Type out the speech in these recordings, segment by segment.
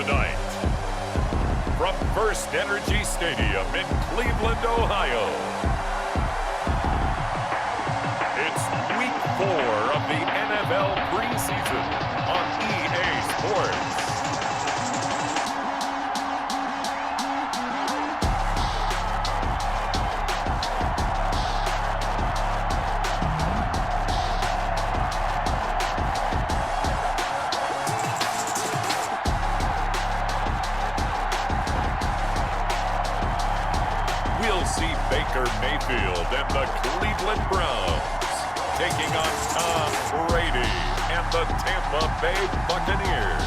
tonight. From First Energy Stadium in Cleveland, Ohio, it's Week 4 of the NFL preseason on EA Sports. We'll see Baker Mayfield and the Cleveland Browns taking on Tom Brady and the Tampa Bay Buccaneers.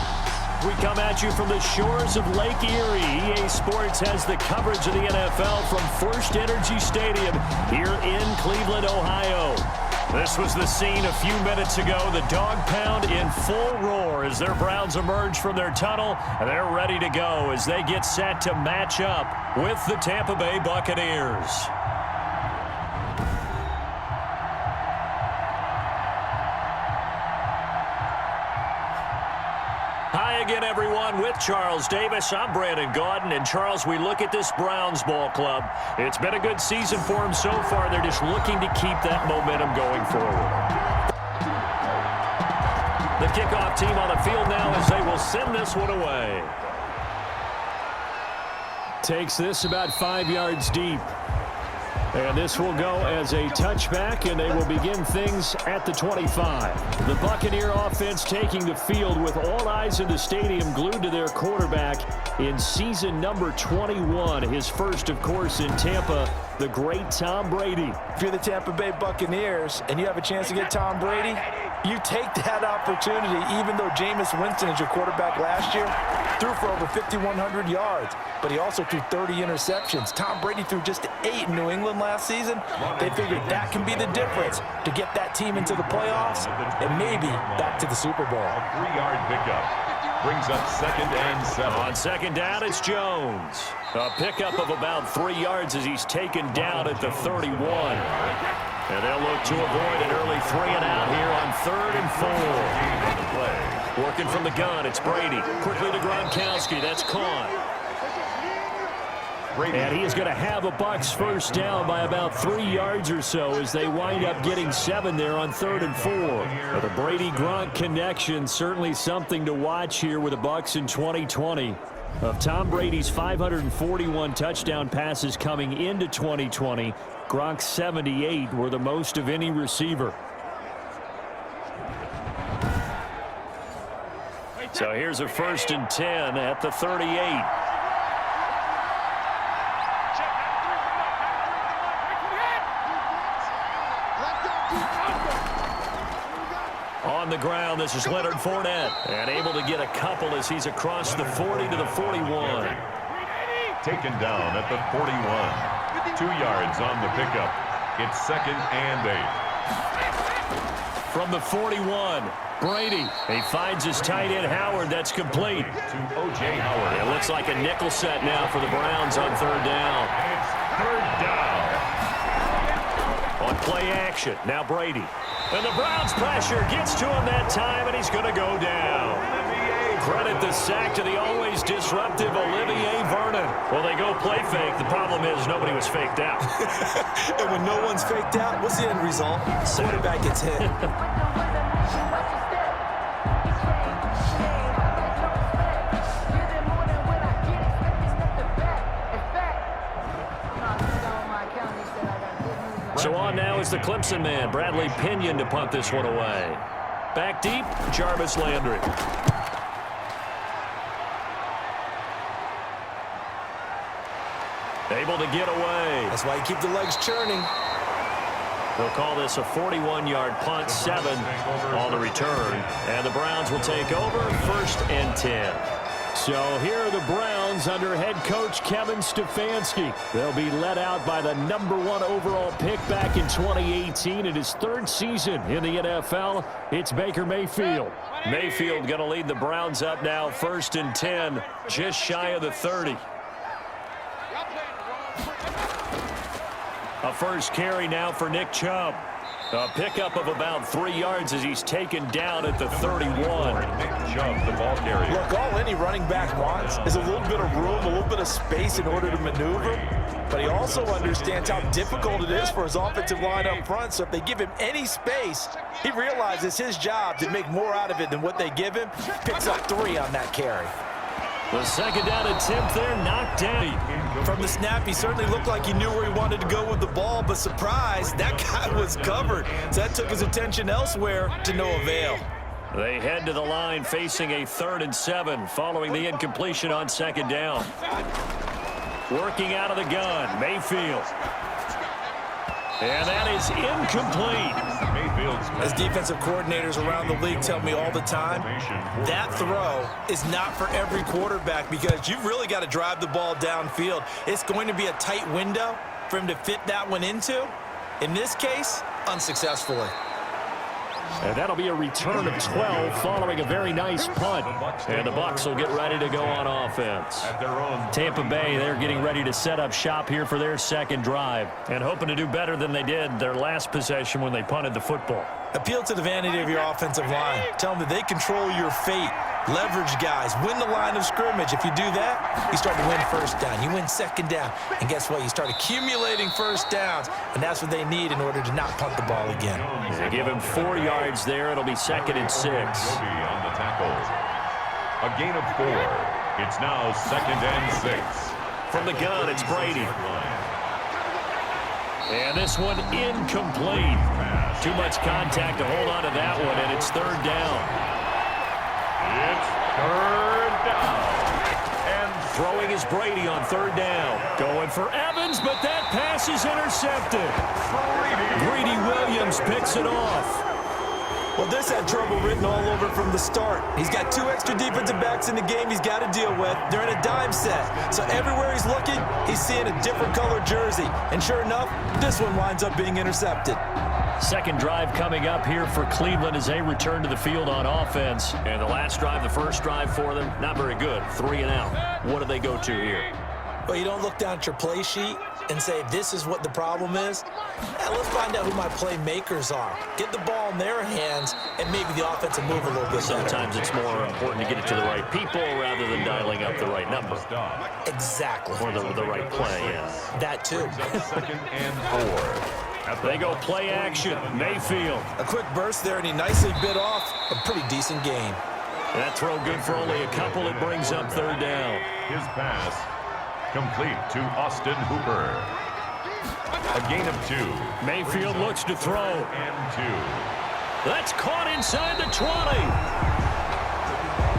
We come at you from the shores of Lake Erie. EA Sports has the coverage of the NFL from First Energy Stadium here in Cleveland, Ohio. This was the scene a few minutes ago. The dog pound in full roar as their Browns emerge from their tunnel, and they're ready to go as they get set to match up with the Tampa Bay Buccaneers. Hi again, everyone. With Charles Davis, I'm Brandon Gaudin. And, Charles, we look at this Browns ball club. It's been a good season for them so far. They're just looking to keep that momentum going forward. The kickoff team on the field now as they will send this one away. Takes this about 5 yards deep. And this will go as a touchback, and they will begin things at the 25. The Buccaneer offense taking the field with all eyes in the stadium glued to their quarterback in season number 21. His first, of course, in Tampa, the great Tom Brady. If you're the Tampa Bay Buccaneers and you have a chance to get Tom Brady, you take that opportunity, even though Jameis Winston is your quarterback last year, threw for over 5,100 yards, but he also threw 30 interceptions. Tom Brady threw just 8 in New England last season. They figured that can be the difference to get that team into the playoffs and maybe back to the Super Bowl. A 3-yard pickup brings up 2nd and 7. On second down, it's Jones. A pickup of about 3 yards as he's taken down at the 31. And they'll look to avoid an early 3-and-out here on 3rd and 4. Working from the gun, it's Brady. Quickly to Gronkowski. That's caught. And he is going to have a Bucs first down by about 3 yards or so as they wind up getting 7 there on 3rd and 4. But the Brady-Gronk connection, certainly something to watch here with the Bucs in 2020. Of Tom Brady's 541 touchdown passes coming into 2020, Gronk's 78 were the most of any receiver. So here's a 1st and 10 at the 38. On the ground, this is Leonard Fournette, and able to get a couple as he's across the 40 to the 41. Taken down at the 41. 2 yards on the pickup. It's 2nd and 8. From the 41, Brady. He finds his tight end Howard. That's complete. To O.J. Howard. It looks like a nickel set now for the Browns on 3rd down. And it's 3rd down. On play action, now Brady. And the Browns pressure gets to him that time, and he's going to go down. Credit the sack to the always disruptive Olivier Vernon. Well, they go play fake. The problem is nobody was faked out. And when no one's faked out, what's the end result? Quarterback gets hit. So on now is the Clemson man, Bradley Pinion, to punt this one away. Back deep, Jarvis Landry. Able to get away. That's why you keep the legs churning. They'll call this a 41-yard punt, 7 on the return. And the Browns will take over, 1st and 10. So here are the Browns under head coach Kevin Stefanski. They'll be led out by the #1 overall pick back in 2018 in his 3rd season in the NFL. It's Baker Mayfield. Mayfield going to lead the Browns up now, 1st and 10, just shy of the 30. A first carry now for Nick Chubb. A pickup of about 3 yards as he's taken down at the 31. Chubb, the ball carrier. Look, all any running back wants is a little bit of room, a little bit of space in order to maneuver. But he also understands how difficult it is for his offensive line up front. So if they give him any space, he realizes his job to make more out of it than what they give him. Picks up 3 on that carry. The second down attempt there, knocked down. From the snap, he certainly looked like he knew where he wanted to go with the ball, but surprise, that guy was covered. So that took his attention elsewhere to no avail. They head to the line facing a 3rd and 7 following the incompletion on second down. Working out of the gun, Mayfield. And that is incomplete. As defensive coordinators around the league tell me all the time, that throw is not for every quarterback because you've really got to drive the ball downfield. It's going to be a tight window for him to fit that one into. In this case, unsuccessfully. And that'll be a return of 12 following a very nice punt. And the Bucs will get ready to go on offense. Tampa Bay, they're getting ready to set up shop here for their second drive and hoping to do better than they did their last possession when they punted the football. Appeal to the vanity of your offensive line. Tell them that they control your fate. Leverage guys. Win the line of scrimmage. If you do that, you start to win first down. You win second down. And guess what? You start accumulating first downs. And that's what they need in order to not punt the ball again. They give him 4 yards there. It'll be 2nd and 6. On the tackle. A gain of 4. It's now 2nd and 6. From the gun, it's Brady. And this one incomplete. Too much contact to hold on to that one, and it's 3rd down. It's 3rd down. And throwing is Brady on 3rd down. Going for Evans, but that pass is intercepted. Greedy Williams picks it off. Well, this had trouble written all over from the start. He's got 2 extra defensive backs in the game he's got to deal with. They're in a dime set. So everywhere he's looking, he's seeing a different color jersey. And sure enough, this one winds up being intercepted. Second drive coming up here for Cleveland as they return to the field on offense. And the last drive, the first drive for them, not very good. 3 and out. What do they go to here? Well, you don't look down at your play sheet and say, this is what the problem is. Now, let's find out who my playmakers are. Get the ball in their hands, and maybe the offense will move a little bit Sometimes better. it's more important to get it to the right people rather than dialing up the right number. Exactly. Or the right play, yeah. That, too. 2nd and 4. They go play action. Mayfield. A quick burst there, and he nicely bit off a pretty decent gain. That throw good for only a couple. It brings up 3rd down. His pass complete to Austin Hooper. A gain of 2. Mayfield looks to throw. And 2. That's caught inside the 20.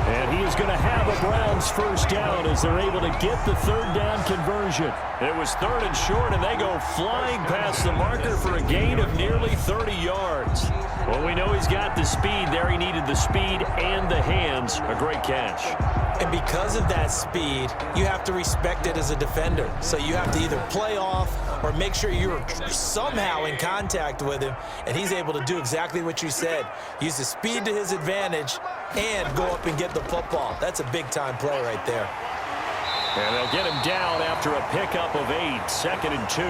And he is going to have a Browns first down as they're able to get the 3rd down conversion. It was 3rd and short, and they go flying past the marker for a gain of nearly 30 yards. Well, we know he's got the speed there. He needed the speed and the hands. A great catch. And because of that speed, you have to respect it as a defender. So you have to either play off or make sure you're somehow in contact with him, and he's able to do exactly what you said. Use the speed to his advantage and go up and get the football. That's a big-time play right there. And they'll get him down after a pickup of 8, 2nd and 2.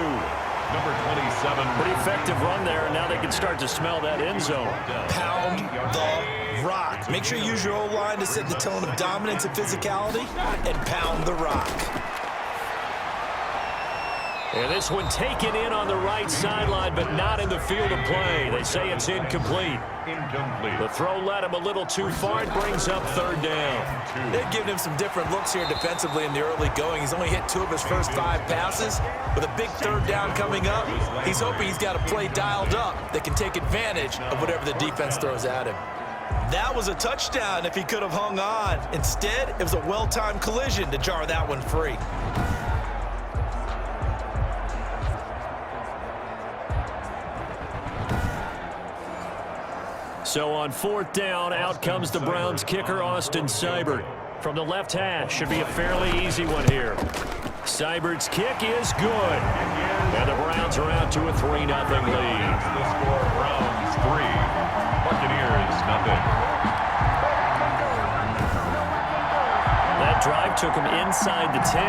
Number 27. Pretty effective run there, and now they can start to smell that end zone. Pound the rock. Make sure you use your O-line to set the tone of dominance and physicality, and pound the rock. And this one taken in on the right sideline, but not in the field of play. They say it's incomplete. The throw led him a little too far. It brings up 3rd down. They've given him some different looks here defensively in the early going. He's only hit 2 of his first 5 passes. With a big 3rd down coming up, he's hoping he's got a play dialed up that can take advantage of whatever the defense throws at him. That was a touchdown if he could have hung on. Instead, it was a well-timed collision to jar that one free. So on 4th down, out comes the Browns kicker, Austin Seibert. From the left hash, should be a fairly easy one here. Seibert's kick is good. And the Browns are out to a 3-0 lead. The score, Browns 3, Buccaneers 0. That drive took him inside the 10.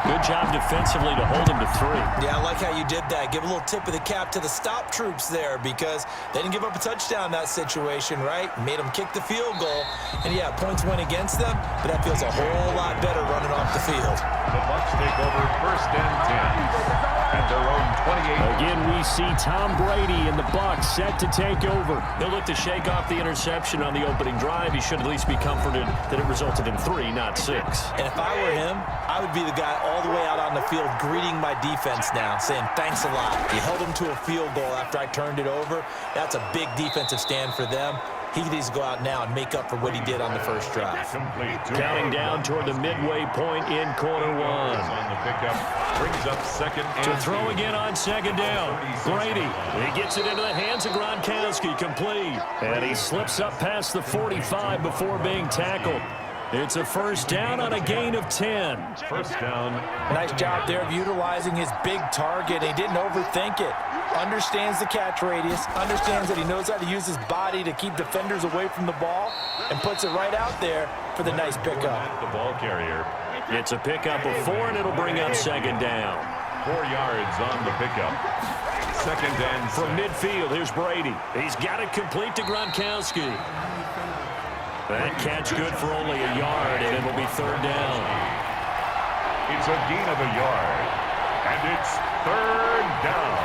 Good job defensively to hold him to 3. Yeah, I like how you did that. Give a little tip of the cap to the stop troops there because they didn't give up a touchdown in that situation, right? Made them kick the field goal. And, yeah, points went against them, but that feels a whole lot better running off the field. The Bucs take over 1st and 10 at their own 28. Again, we see Tom Brady and the Bucs set to take over. He'll look to shake off the interception on the opening drive. He should at least be comforted that it resulted in 3, not 6. And if I were him, I would be the guy all the way out on the field greeting my defense now, saying thanks a lot. You held them to a field goal after I turned it over. That's a big defensive stand for them. He needs to go out now and make up for what he did on the first drive. Counting down toward the midway point in quarter 1. On the pickup, brings up 2nd and To throw again on 2nd down. Brady, he gets it into the hands of Gronkowski, complete. And he slips up past the 45 before being tackled. It's a 1st down on a gain of 10. 1st down. Nice job there of utilizing his big target. He didn't overthink it. Understands the catch radius, understands that he knows how to use his body to keep defenders away from the ball, and puts it right out there for the nice pickup. The ball carrier. It's a pickup of 4, and it'll bring up 2nd down. 4 yards on the pickup. 2nd and From midfield, here's Brady. He's got it complete to Gronkowski. That catch good for only a yard, and it'll be 3rd down. It's a gain of a yard. And it's 3rd down.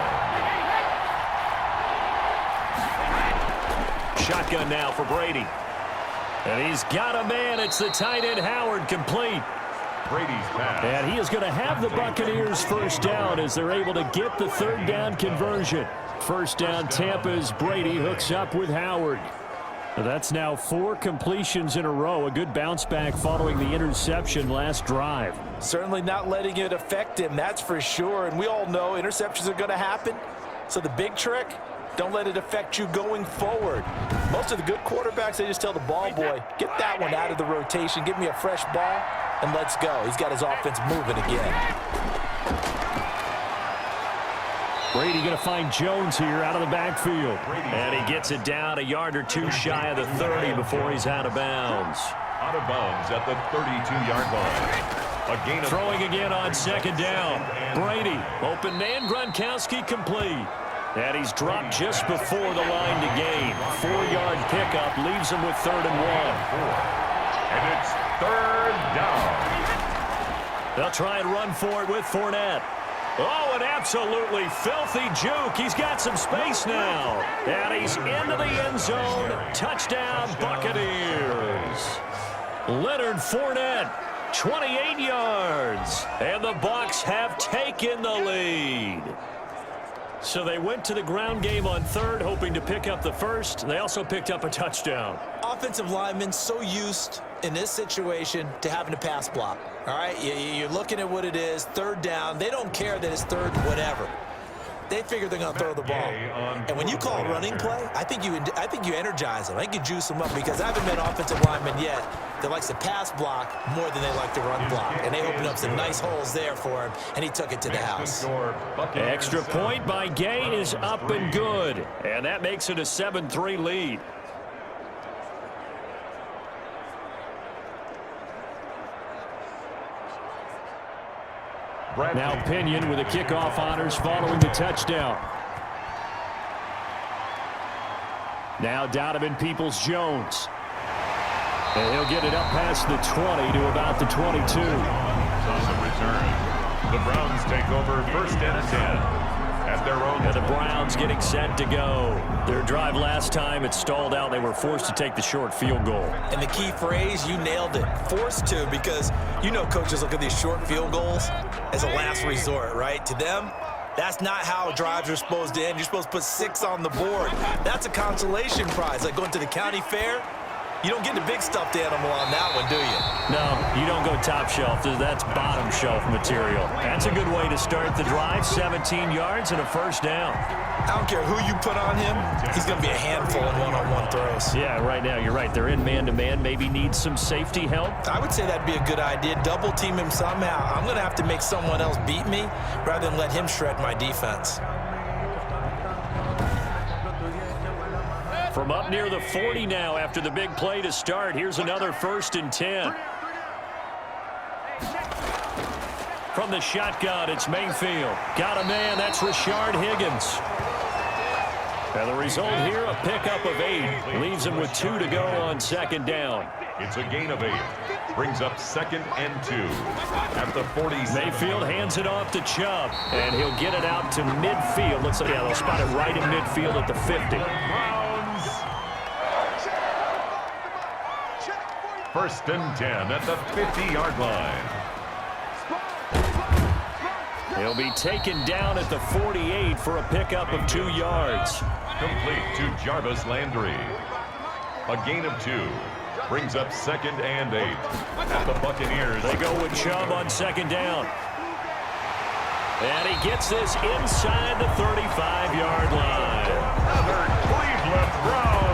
Shotgun now for Brady. And he's got a man. It's the tight end Howard, complete. Brady's pass. And he is going to have the Buccaneers 1st down as they're able to get the 3rd down conversion. 1st down Tampa's Brady hooks up with Howard. That's now 4 completions in a row. A good bounce back following the interception last drive. Certainly not letting it affect him, that's for sure. And we all know interceptions are going to happen. So the big trick, don't let it affect you going forward. Most of the good quarterbacks, they just tell the ball boy, get that one out of the rotation, give me a fresh ball, and let's go. He's got his offense moving again. Brady going to find Jones here out of the backfield. And he gets it down a yard or 2 shy of the 30 before he's out of bounds. Out of bounds at the 32-yard line. A gain of Throwing again on 2nd down. Brady, open man, Gronkowski complete. And he's dropped just before the line to gain. 4-yard pickup leaves him with 3rd and 1. And it's 3rd down. They'll try and run for it with Fournette. Oh, an absolutely filthy juke. He's got some space now. And he's into the end zone. Touchdown, Buccaneers. Leonard Fournette, 28 yards. And the Bucs have taken the lead. So they went to the ground game on 3rd, hoping to pick up the 1st. They also picked up a touchdown. Offensive linemen so used in this situation to having to pass block. All right, you're looking at what it is, 3rd down. They don't care that it's 3rd, whatever. They figure they're going to throw the ball. And when you call running play, I think you energize them. I think you juice them up because I haven't met an offensive lineman yet that likes to pass block more than they like to run block. And they opened up some nice holes there for him, and he took it to the house. Extra point by Gay is up and good. And that makes it a 7-3 lead. Now Pinion with the kickoff honors following the touchdown. Now Donovan Peoples-Jones. And he'll get it up past the 20 to about the 22. Awesome return. The Browns take over 1st and 10. At their own. And the Browns getting set to go. Their drive last time, it stalled out. They were forced to take the short field goal. And the key phrase, you nailed it. Forced to, because you know coaches look at these short field goals as a last resort, right? To them, that's not how drives are supposed to end. You're supposed to put 6 on the board. That's a consolation prize. Like going to the county fair, you don't get the big stuffed animal on that one, do you? No, you don't go top shelf. That's bottom shelf material. That's a good way to start the drive. 17 yards and a 1st down. I don't care who you put on him. He's going to be a handful in one-on-one throws. Yeah, right now, you're right. They're in man-to-man. Maybe needs some safety help. I would say that'd be a good idea. Double team him somehow. I'm going to have to make someone else beat me rather than let him shred my defense. From up near the 40 now after the big play to start. Here's another 1st and 10. From the shotgun, it's Mayfield. Got a man, that's Rashard Higgins. And the result here, a pickup of 8. Leaves him with 2 to go on second down. It's a gain of 8. Brings up 2nd and 2 at the 40. Mayfield hands it off to Chubb, and he'll get it out to midfield. Looks like, yeah, they'll spot it right in midfield at the 50. Browns. 1st and 10 at the 50-yard line. He'll be taken down at the 48 for a pickup of 2 yards. Complete to Jarvis Landry. A gain of 2. Brings up 2nd and 8 at the Buccaneers. They go with Chubb on 2nd down. And he gets this inside the 35-yard line. Another Cleveland Browns.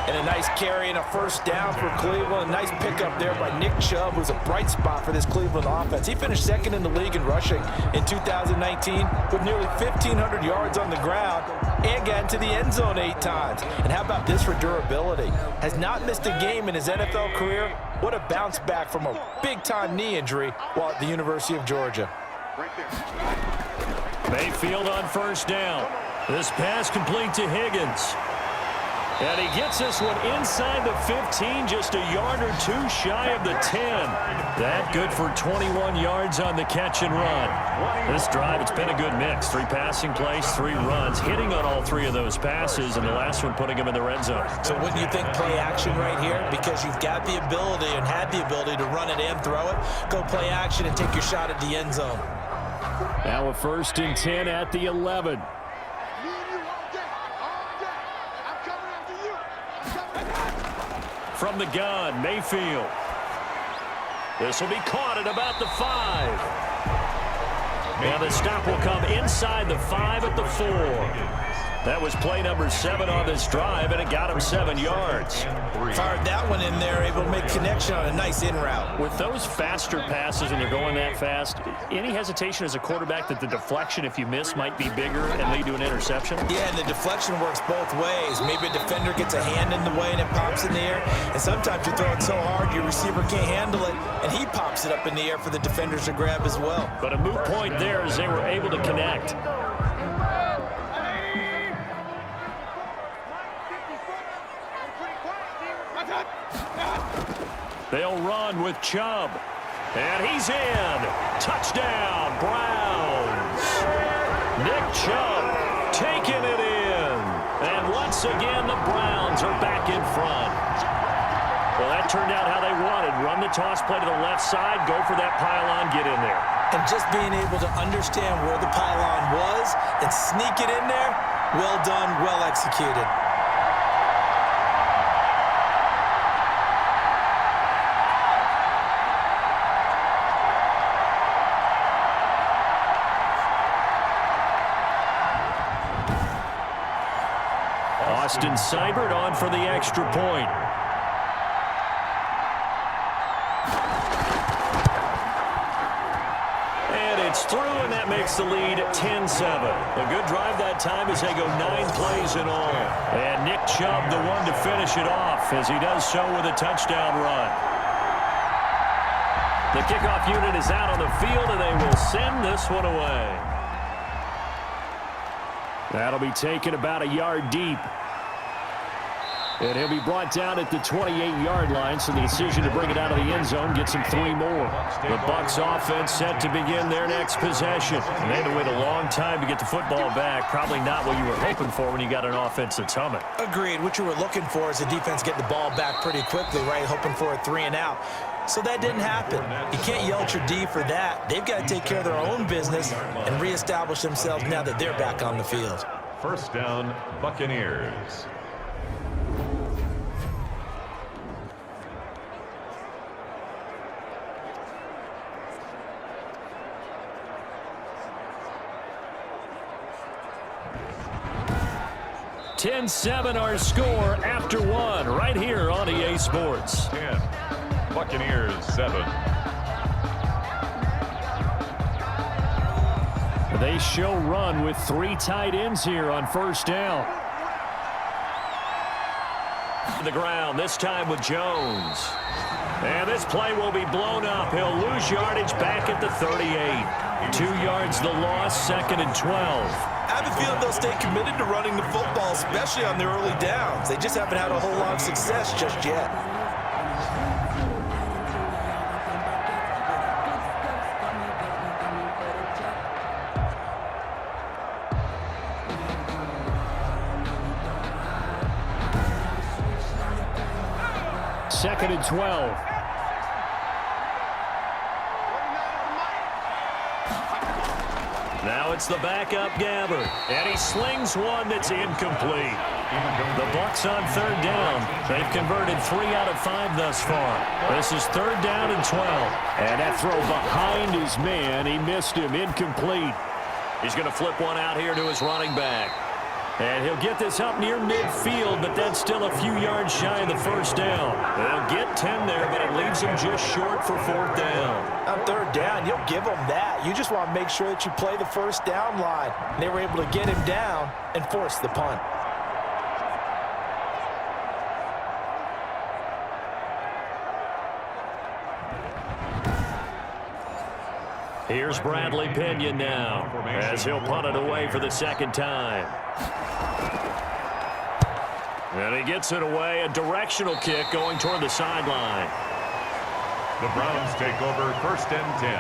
And a nice carry and a 1st down for Cleveland. A nice pickup there by Nick Chubb, who's a bright spot for this Cleveland offense. He finished 2nd in the league in rushing in 2019 with nearly 1,500 yards on the ground and got into the end zone 8 times. And how about this for durability? Has not missed a game in his NFL career. What a bounce back from a big-time knee injury while at the University of Georgia. Mayfield on 1st down. This pass complete to Higgins. And he gets this one inside the 15, just a yard or 2 shy of the 10. That good for 21 yards on the catch and run. This drive, it's been a good mix. 3 passing plays, 3 runs, hitting on all 3 of those passes, and the last one putting him in the red zone. So wouldn't you think play action right here? Because you've got the ability and had the ability to run it and throw it. Go play action and take your shot at the end zone. Now a 1st and 10 at the 11. From the gun, Mayfield. This will be caught at about the 5. Now the stop will come inside the 5 at the 4. That was play number 7 on this drive, and it got him 7 yards. Fired that one in there, able to make connection on a nice in route. With those faster passes and they're going that fast, any hesitation as a quarterback that the deflection, if you miss, might be bigger and lead to an interception? Yeah, and the deflection works both ways. Maybe a defender gets a hand in the way and it pops in the air, and sometimes you throw it so hard your receiver can't handle it, and he pops it up in the air for the defenders to grab as well. But a moot point there as they were able to connect. They'll run with Chubb. And he's in. Touchdown, Browns. Nick Chubb taking it in. And once again, the Browns are back in front. Well, that turned out how they wanted. Run the toss play to the left side, go for that pylon, get in there. And just being able to understand where the pylon was and sneak it in there, well done, well executed. Austin Seibert on for the extra point. And it's through, and that makes the lead 10-7. A good drive that time as they go 9 plays in all. And Nick Chubb, the one to finish it off, as he does so with a touchdown run. The kickoff unit is out on the field, and they will send this one away. That'll be taken about a yard deep. And he'll be brought down at the 28-yard line, so the decision to bring it out of the end zone gets him 3 more. The Bucs offense set to begin their next possession. And they had to wait a long time to get the football back. Probably not what you were hoping for when you got an offense that's humming. Agreed. What you were looking for is the defense get the ball back pretty quickly, right? Hoping for a 3 and out. So that didn't happen. You can't yell at your D for that. They've got to take care of their own business and reestablish themselves now that they're back on the field. 1st down, Buccaneers. (10-7) our score after 1 right here on EA Sports. 10. Buccaneers 7. They show run with 3 tight ends here on 1st down. the ground, this time with Jones. And this play will be blown up. He'll lose yardage back at the 38. 2 yards the loss, 2nd and 12. I have a feeling they'll stay committed to running the football, especially on their early downs. They just haven't had a whole lot of success just yet. Second and 12. Now it's the backup Gabbert, and he slings one that's incomplete. The Bucs on 3rd down. They've converted 3 out of 5 thus far. This is 3rd down and 12. And that throw behind his man, he missed him, incomplete. He's going to flip one out here to his running back. And he'll get this up near midfield, but that's still a few yards shy of the 1st down. They'll get 10 there, but it leaves him just short for 4th down. On 3rd down, you'll give them that. You just want to make sure that you play the 1st down line. They were able to get him down and force the punt. Here's Bradley Pinion now, as he'll punt it away for the 2nd time. And he gets it away, a directional kick going toward the sideline. The Browns take over 1st and 10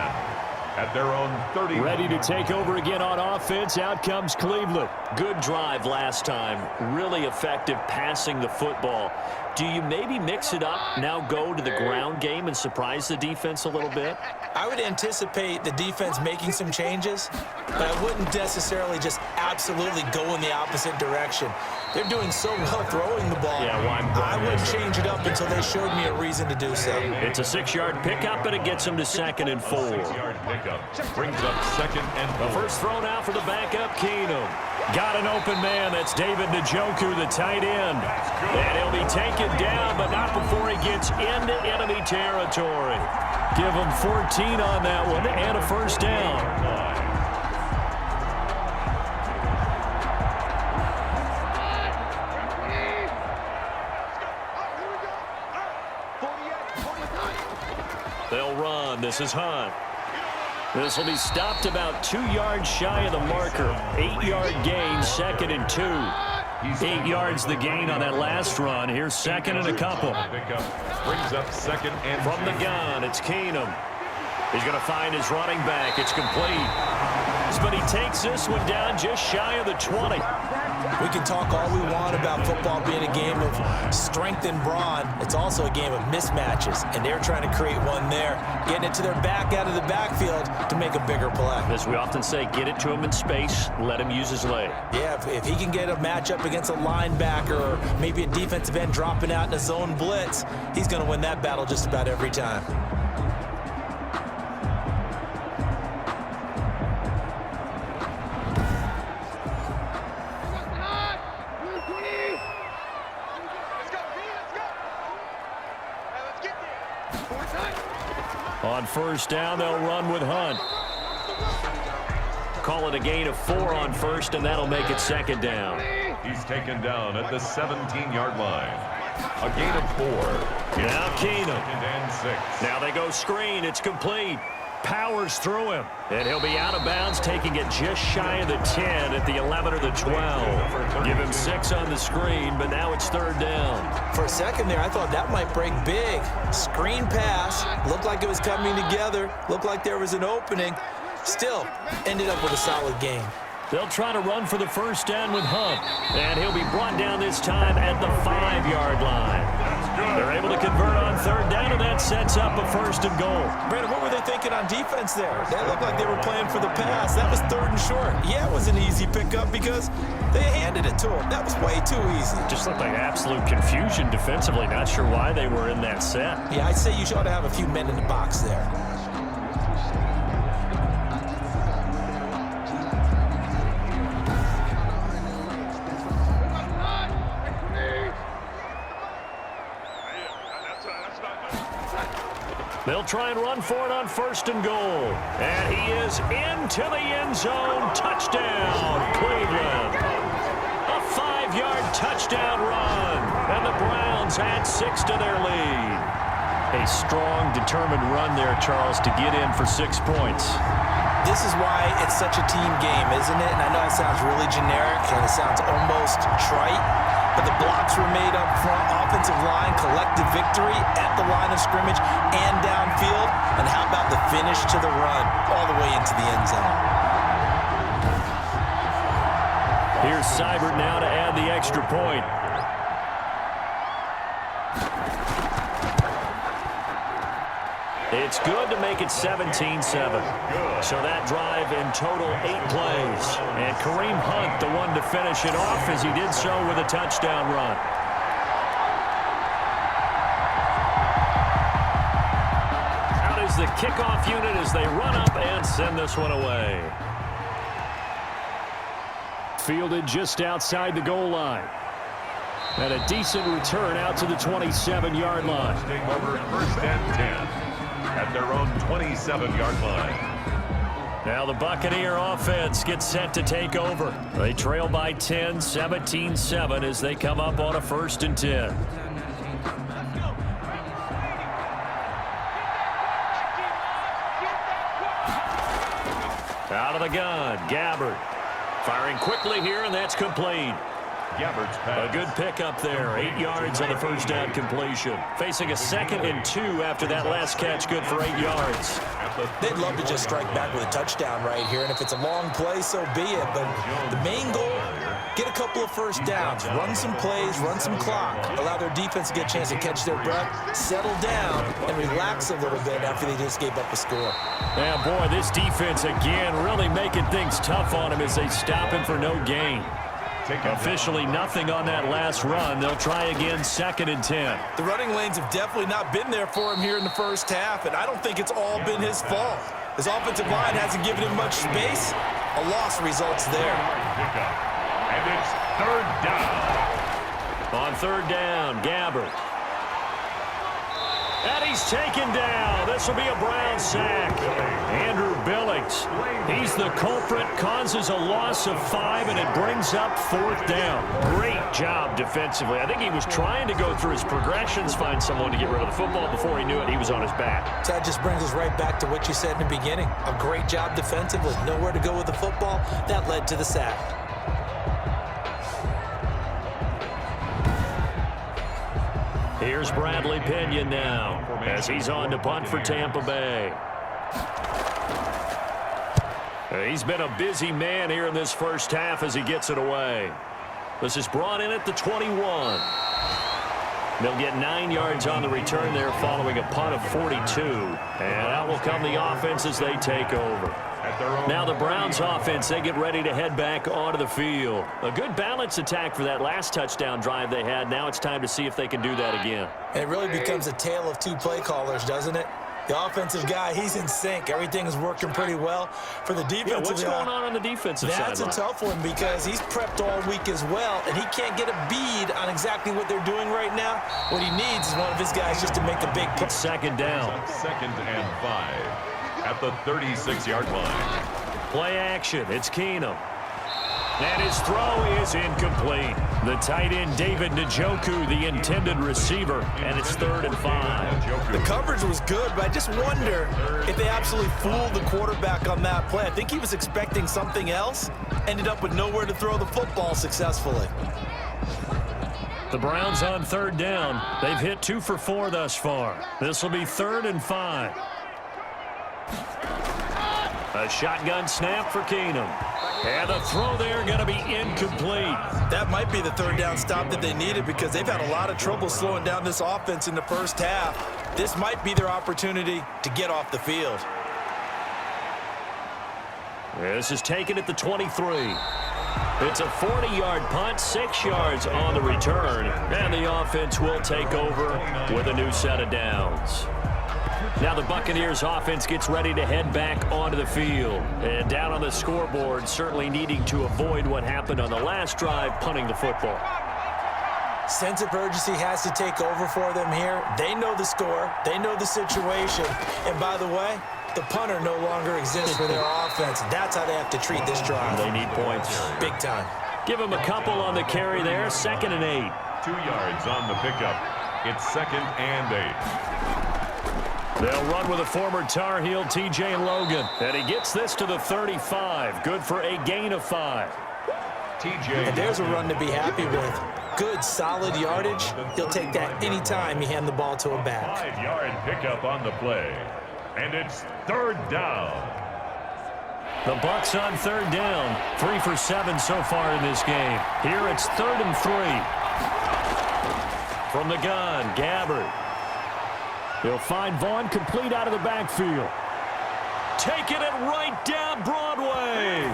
at their own 30. Ready to take over again on offense. Out comes Cleveland. Good drive last time. Really effective passing the football. Do you maybe mix it up, now go to the ground game and surprise the defense a little bit? I would anticipate the defense making some changes, but I wouldn't necessarily just absolutely go in the opposite direction. They're doing so well throwing the ball. Yeah, I wouldn't change it up until they showed me a reason to do so. It's a 6-yard pickup, and it gets him to 2nd and 4. 6-yard pickup brings up 2nd and 4. The first throw now for the backup, Keenum. Got an open man. That's David Njoku, the tight end. And he'll be taken down, but not before he gets into enemy territory. Give him 14 on that one and a 1st down. They'll run. This is Hunt. This will be stopped about 2 yards shy of the marker. 8-yard gain, 2nd and 2. 8 yards the gain on that last run. Here's 2nd and a couple. Brings up 2nd and from the gun, it's Keenum. He's going to find his running back. It's complete. But he takes this one down just shy of the 20. We can talk all we want about football being a game of strength and brawn. It's also a game of mismatches, and they're trying to create one there, getting it to their back out of the backfield to make a bigger play. As we often say, get it to him in space, let him use his leg. Yeah, if he can get a matchup against a linebacker or maybe a defensive end dropping out in a zone blitz, he's going to win that battle just about every time. On 1st down, they'll run with Hunt. Call it a gain of 4 on 1st, and that'll make it 2nd down. he's taken down at the 17-yard line. A gain of 4. Now Keenum. 2nd and 6. Now they go screen. It's complete. Powers through him. And he'll be out of bounds, taking it just shy of the 10 at the 11 or the 12. Give him 6 on the screen, but now it's 3rd down. For a second there, I thought that might break big. Screen pass. Looked like it was coming together. Looked like there was an opening. Still, ended up with a solid game. They'll try to run for the 1st down with Hunt. And he'll be brought down this time at the 5-yard line. They're able to convert on 3rd down, and that sets up a 1st and goal. Brandon, what were they thinking on defense there? That looked like they were playing for the pass. That was 3rd and short. Yeah, it was an easy pickup because they handed it to him. That was way too easy. Just looked like absolute confusion defensively. Not sure why they were in that set. Yeah, I'd say you ought to have a few men in the box there. They'll try and run for it on 1st and goal. And he is into the end zone. Touchdown, Cleveland. A 25-yard touchdown run. And the Browns add 6 to their lead. A strong, determined run there, Charles, to get in for 6 points. This is why it's such a team game, isn't it? And I know it sounds really generic and it sounds almost trite, but the blocks were made up front, offensive line, collective victory at the line of scrimmage and downfield. And how about the finish to the run all the way into the end zone? Here's Seibert now to add the extra point. It's good to make it 17-7. So that drive in total 8 plays. And Kareem Hunt, the one to finish it off as he did so with a touchdown run. Out is the kickoff unit as they run up and send this one away. Fielded just outside the goal line. And a decent return out to the 27-yard line. Over 1st and 10. At their own 27-yard line. Now the Buccaneer offense gets set to take over. They trail by 10, 17-7 as they come up on a 1st and 10. Out of the gun, Gabbert. Firing quickly here, and that's complete. Gabbert's pass. A good pickup there. 8 yards on the first down completion. Facing a 2nd and 2 after that last catch, good for 8 yards. They'd love to just strike back with a touchdown right here, and if it's a long play, so be it. But the main goal, get a couple of first downs, run some plays, run some clock, allow their defense to get a chance to catch their breath, settle down, and relax a little bit after they just gave up a score. Yeah, boy, this defense again really making things tough on him as they stop him for no gain. Officially nothing on that last run. They'll try again 2nd and 10. The running lanes have definitely not been there for him here in the first half, and I don't think it's all been his fault. His offensive line hasn't given him much space. A loss results there. And it's 3rd down. On 3rd down, Gabbert. And he's taken down. This will be a Brown sack. Andrew Billings, he's the culprit, causes a loss of 5, and it brings up 4th down. Great job defensively. I think he was trying to go through his progressions, find someone to get rid of the football. Before he knew it, he was on his back. So that just brings us right back to what you said in the beginning. A great job defensively. Nowhere to go with the football. That led to the sack. Here's Bradley Pinion now as he's on to punt for Tampa Bay. He's been a busy man here in this first half as he gets it away. This is brought in at the 21. They'll get 9 yards on the return there following a punt of 42. And out will come the offense as they take over. Now the Browns offense, they get ready to head back onto the field. A good balance attack for that last touchdown drive they had. Now it's time to see if they can do that again. And it really becomes a tale of 2 play callers, doesn't it? The offensive guy, he's in sync. Everything is working pretty well. For the defensive guy, what's going on the defensive side? That's a tough one because he's prepped all week as well, and he can't get a bead on exactly what they're doing right now. What he needs is one of his guys just to make a big play. 2nd down. 2nd and 5 at the 36-yard line. Play action. It's Keenum. And his throw is incomplete. The tight end, David Njoku, the intended receiver, and it's 3rd and 5. The coverage was good, but I just wonder if they absolutely fooled the quarterback on that play. I think he was expecting something else, ended up with nowhere to throw the football successfully. The Browns on 3rd down. They've hit 2 for 4 thus far. This will be 3rd and 5. A shotgun snap for Keenum. And the throw there going to be incomplete. That might be the 3rd down stop that they needed because they've had a lot of trouble slowing down this offense in the first half. This might be their opportunity to get off the field. This is taken at the 23. It's a 40-yard punt, 6 yards on the return, and the offense will take over with a new set of downs. Now the Buccaneers offense gets ready to head back onto the field. And down on the scoreboard, certainly needing to avoid what happened on the last drive, punting the football. Sense of urgency has to take over for them here. They know the score. They know the situation. And by the way, the punter no longer exists for their offense. That's how they have to treat this drive. They need points. Big time. Give him a couple on the carry there. 2nd and 8. 2 yards on the pickup. It's 2nd and 8. They'll run with a former Tar Heel, T.J. Logan. And he gets this to the 35. Good for a gain of 5. And there's a run to be happy with. Good, solid yardage. He'll take that anytime you hand the ball to a back. 5-yard pickup on the play. And it's 3rd down. The Bucs on 3rd down. 3 for 7 so far in this game. Here it's 3rd and 3. From the gun, Gabbard. He'll find Vaughn complete out of the backfield. Taking it right down Broadway.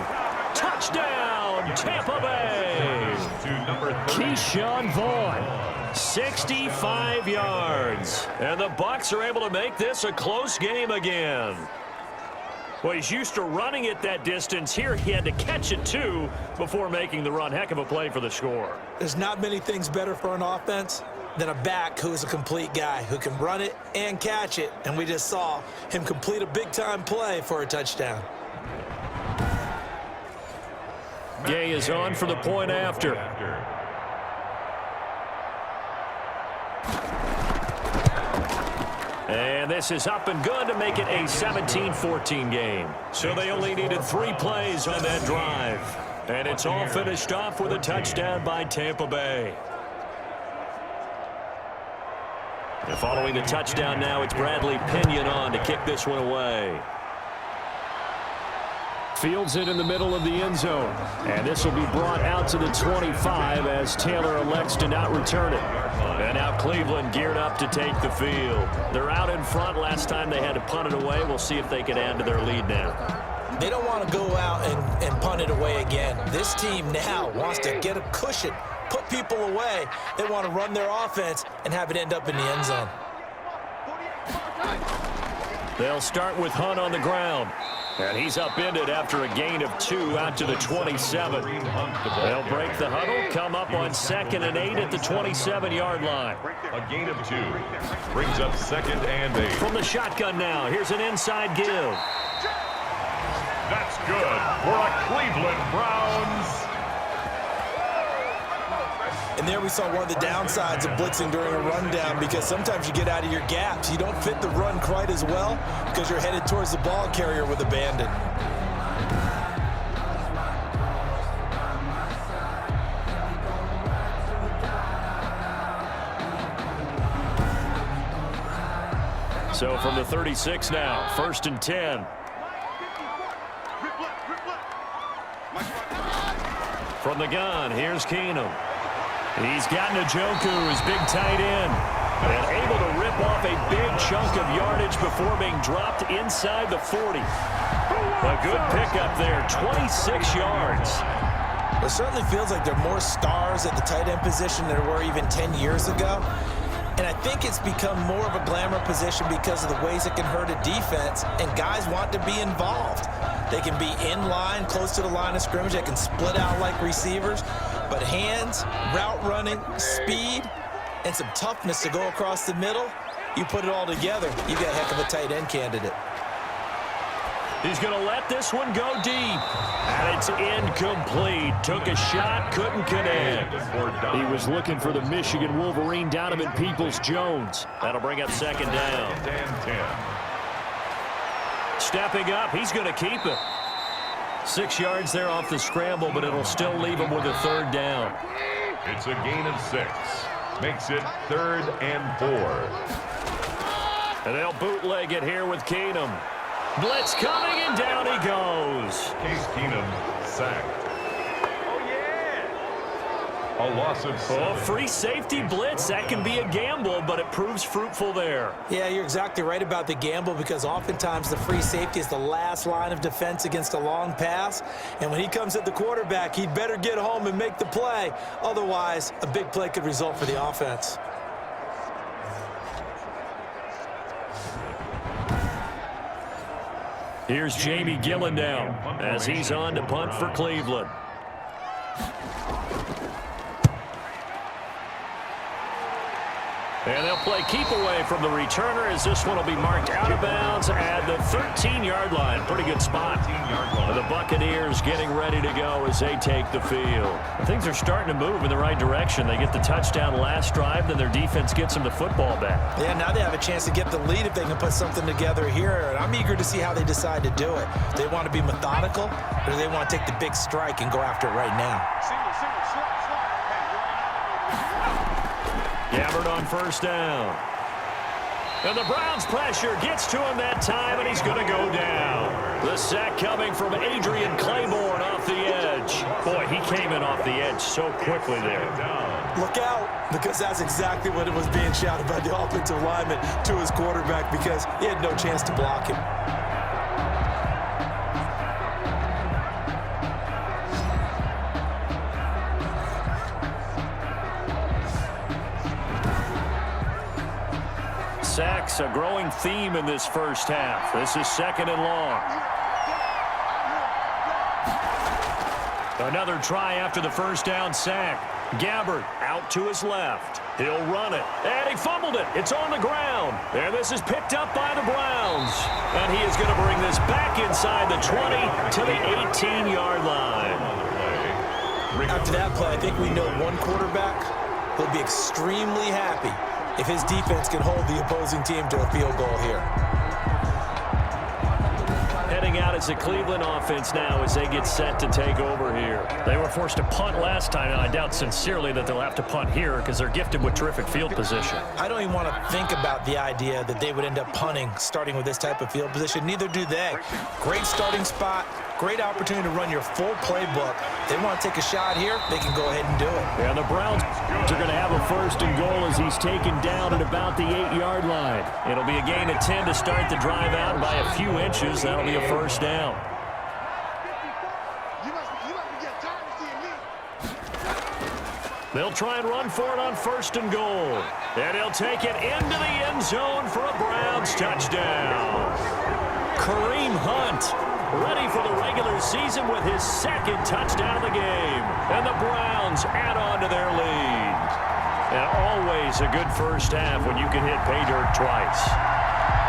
Touchdown, Tampa Bay. Keyshawn Vaughn, 65 yards. And the Bucs are able to make this a close game again. Well, he's used to running it that distance. Here he had to catch it, too, before making the run. Heck of a play for the score. There's not many things better for an offense than a back who is a complete guy who can run it and catch it. And we just saw him complete a big-time play for a touchdown. Gay is on for the point after. And this is up and good to make it a 17-14 game. So they only needed 3 plays on that drive. And it's all finished off with a touchdown by Tampa Bay. And following the touchdown now, it's Bradley Pinion on to kick this one away. Fields it in the middle of the end zone. And this will be brought out to the 25 as Taylor elects to not return it. And now Cleveland geared up to take the field. They're out in front. Last time they had to punt it away. We'll see if they can add to their lead now. They don't want to go out and punt it away again. This team now wants to get a cushion, put people away. They want to run their offense and have it end up in the end zone. They'll start with Hunt on the ground. And he's upended after a gain of 2 out to the 27. They'll break the huddle, come up on 2nd and 8 at the 27-yard line. A gain of 2 brings up 2nd and 8. From the shotgun now, here's an inside give. That's good for a Cleveland Browns. And there we saw one of the downsides of blitzing during a rundown, because sometimes you get out of your gaps. You don't fit the run quite as well because you're headed towards the ball carrier with abandon. So from the 36 now, 1st and 10. From the gun, here's Keenum. He's got Njoku, his big tight end, and able to rip off a big chunk of yardage before being dropped inside the 40. A good pickup there, 26 yards. It certainly feels like there are more stars at the tight end position than there were even 10 years ago. And I think it's become more of a glamour position because of the ways it can hurt a defense, and guys want to be involved. They can be in line, close to the line of scrimmage. They can split out like receivers. But hands, route running, speed, and some toughness to go across the middle, you put it all together, you got a heck of a tight end candidate. He's going to let this one go deep. And it's incomplete. Took a shot, couldn't connect. He was looking for the Michigan Wolverine, Donovan Peoples-Jones. That'll bring up 2nd down. Stepping up, he's going to keep it. 6 yards there off the scramble, but it'll still leave him with a 3rd down. It's a gain of 6. Makes it 3rd and 4. And they'll bootleg it here with Keenum. Blitz coming, and down he goes. Case Keenum sacked. A loss of 7. Oh, free safety blitz. That can be a gamble, but it proves fruitful there. Yeah, you're exactly right about the gamble, because oftentimes the free safety is the last line of defense against a long pass. And when he comes at the quarterback, he'd better get home and make the play. Otherwise, a big play could result for the offense. Here's Jamie Gillen down as he's on to punt for Cleveland. And they'll play keep away from the returner as this one will be marked out of bounds at the 13-yard line. Pretty good spot. The Buccaneers getting ready to go as they take the field. Things are starting to move in the right direction. They get the touchdown last drive, then their defense gets them the football back. Yeah, now they have a chance to get the lead if they can put something together here. And I'm eager to see how they decide to do it. Do they want to be methodical, or do they want to take the big strike and go after it right now? Gabbard on first down. And the Browns pressure gets to him that time, and he's going to go down. The sack coming from Adrian Claiborne off the edge. Boy, he came in off the edge so quickly there. Look out, because that's exactly what it was being shouted by the offensive lineman to his quarterback, because he had no chance to block him. Sacks, a growing theme in this first half. This is 2nd and long. Another try after the first down sack. Gabbard out to his left. He'll run it. And he fumbled it. It's on the ground. And this is picked up by the Browns. And he is going to bring this back inside the 20 to the 18-yard line. After that play, I think we know one quarterback will be extremely happy if his defense can hold the opposing team to a field goal here. Heading out as the Cleveland offense now as they get set to take over here. They were forced to punt last time, and I doubt sincerely that they'll have to punt here because they're gifted with terrific field position. I don't even want to think about the idea that they would end up punting starting with this type of field position. Neither do they. Great starting spot, great opportunity to run your full playbook. They want to take a shot here, they can go ahead and do it. And the Browns are going to have a 1st and goal as he's taken down at about the 8-yard line. It'll be a gain of 10 to start the drive out by a few inches. That'll be a 1st down. They'll try and run for it on 1st and goal. And he'll take it into the end zone for a Browns touchdown. Kareem Hunt ready for the regular season with his 2nd touchdown of the game. And the Browns add on to their lead. And always a good first half when you can hit pay dirt twice.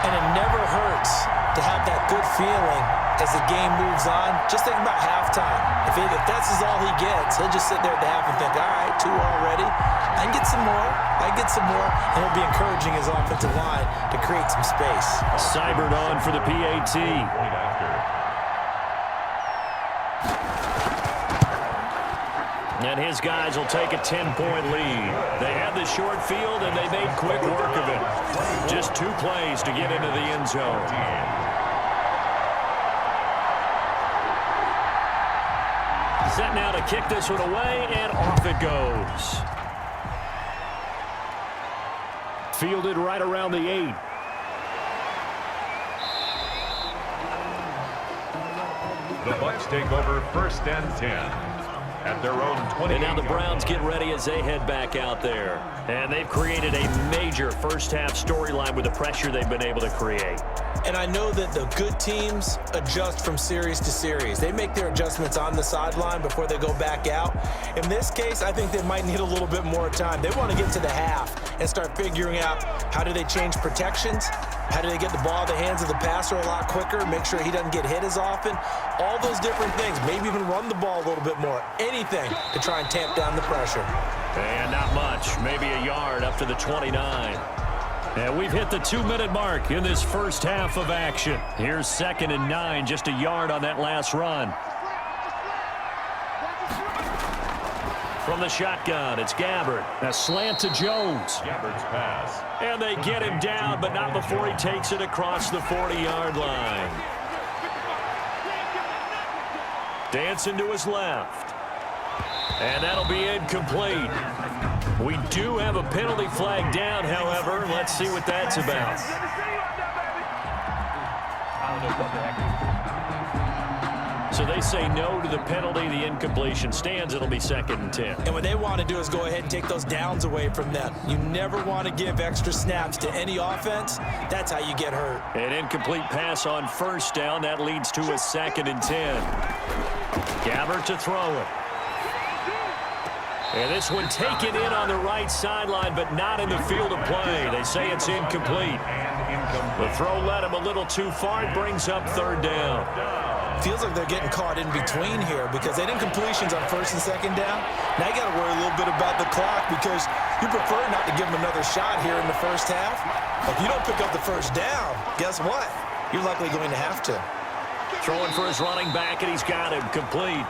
And it never hurts to have that good feeling as the game moves on. Just think about halftime. If that's all he gets, he'll just sit there at the half and think, all right, 2 already. I can get some more. I can get some more. And he'll be encouraging his offensive line to create some space. Seibert on for the PAT. And his guys will take a 10-point lead. They had the short field, and they made quick work of it. Just 2 plays to get into the end zone. Set now to kick this one away, and off it goes. Fielded right around the 8. The Bucs take over 1st and 10. At their own 20. And now the Browns get ready as they head back out there. And they've created a major first-half storyline with the pressure they've been able to create. And I know that the good teams adjust from series to series. They make their adjustments on the sideline before they go back out. In this case, I think they might need a little bit more time. They want to get to the half and start figuring out how do they change protections, how do they get the ball in the hands of the passer a lot quicker, make sure he doesn't get hit as often, all those different things. Maybe even run the ball a little bit more. Anything to try and tamp down the pressure. And not much, maybe a yard up to the 29. And we've hit the 2-minute mark in this first half of action. Here's 2nd and 9, just a yard on that last run. From the shotgun, it's Gabbard. A slant to Jones. Gabbard's pass. And they get him down, but not before he takes it across the 40-yard line. Dancing to his left. And that'll be incomplete. We do have a penalty flag down, however. Let's see what that's about. So they say no to the penalty. The incompletion stands. It'll be 2nd and 10. And what they want to do is go ahead and take those downs away from them. You never want to give extra snaps to any offense. That's how you get hurt. An incomplete pass on 1st down. That leads to a 2nd and 10. Gabbard to throw it. And this one taken in on the right sideline, but not in the field of play. They say it's incomplete. The throw led him a little too far. It brings up third down. Feels like they're getting caught in between here because they didn't completions on first and second down. Now you got to worry a little bit about the clock because you prefer not to give them another shot here in the first half. If you don't pick up the first down, guess what? You're likely going to have to. Throwing for his running back, and he's got him complete.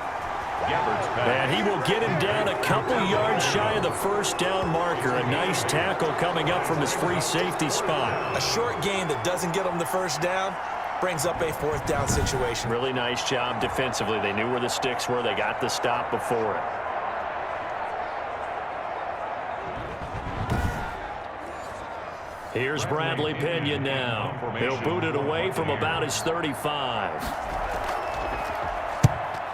And he will get him down a couple yards shy of the first down marker. A nice tackle coming up from his free safety spot. A short gain that doesn't get him the first down brings up a fourth down situation. Really nice job defensively. They knew where the sticks were. They got the stop before it. Here's Bradley Pinion now. He'll boot it away from about his 35.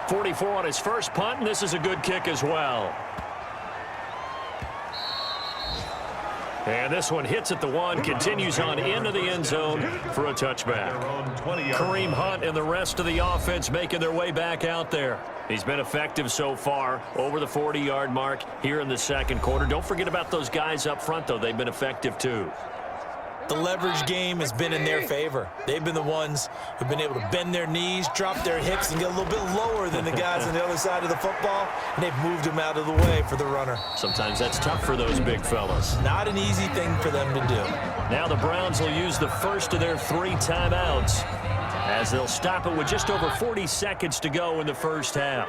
44 on his first punt, and this is a good kick as well. And this one hits at the one, continues on into the end zone for a touchback. Kareem Hunt and the rest of the offense making their way back out there. He's been effective so far, over the 40-yard mark here in the second quarter. Don't forget about those guys up front, though. They've been effective, too. The leverage game has been in their favor. They've been the ones who've been able to bend their knees, drop their hips, and get a little bit lower than the guys on the other side of the football, and they've moved them out of the way for the runner. Sometimes that's tough for those big fellas. Not an easy thing for them to do. Now the Browns will use the first of their 3 timeouts as they'll stop it with just over 40 seconds to go in the first half.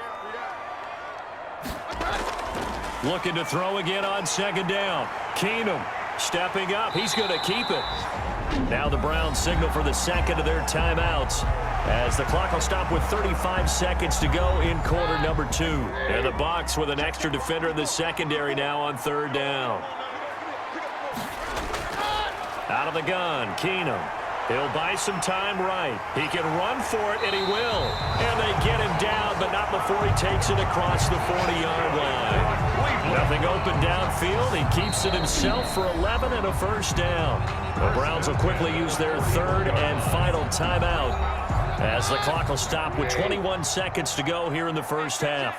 Looking to throw again on second down. Keenum stepping up. He's going to keep it. Now the Browns signal for the second of their timeouts as the clock will stop with 35 seconds to go in quarter number 2. And the Bucs with an extra defender in the secondary now on third down. Out of the gun, Keenum. He'll buy some time right. He can run for it, and he will. And they get him down, but not before he takes it across the 40-yard line. Nothing open downfield. He keeps it himself for 11 and a first down. The Browns will quickly use their third and final timeout as the clock will stop with 21 seconds to go here in the first half.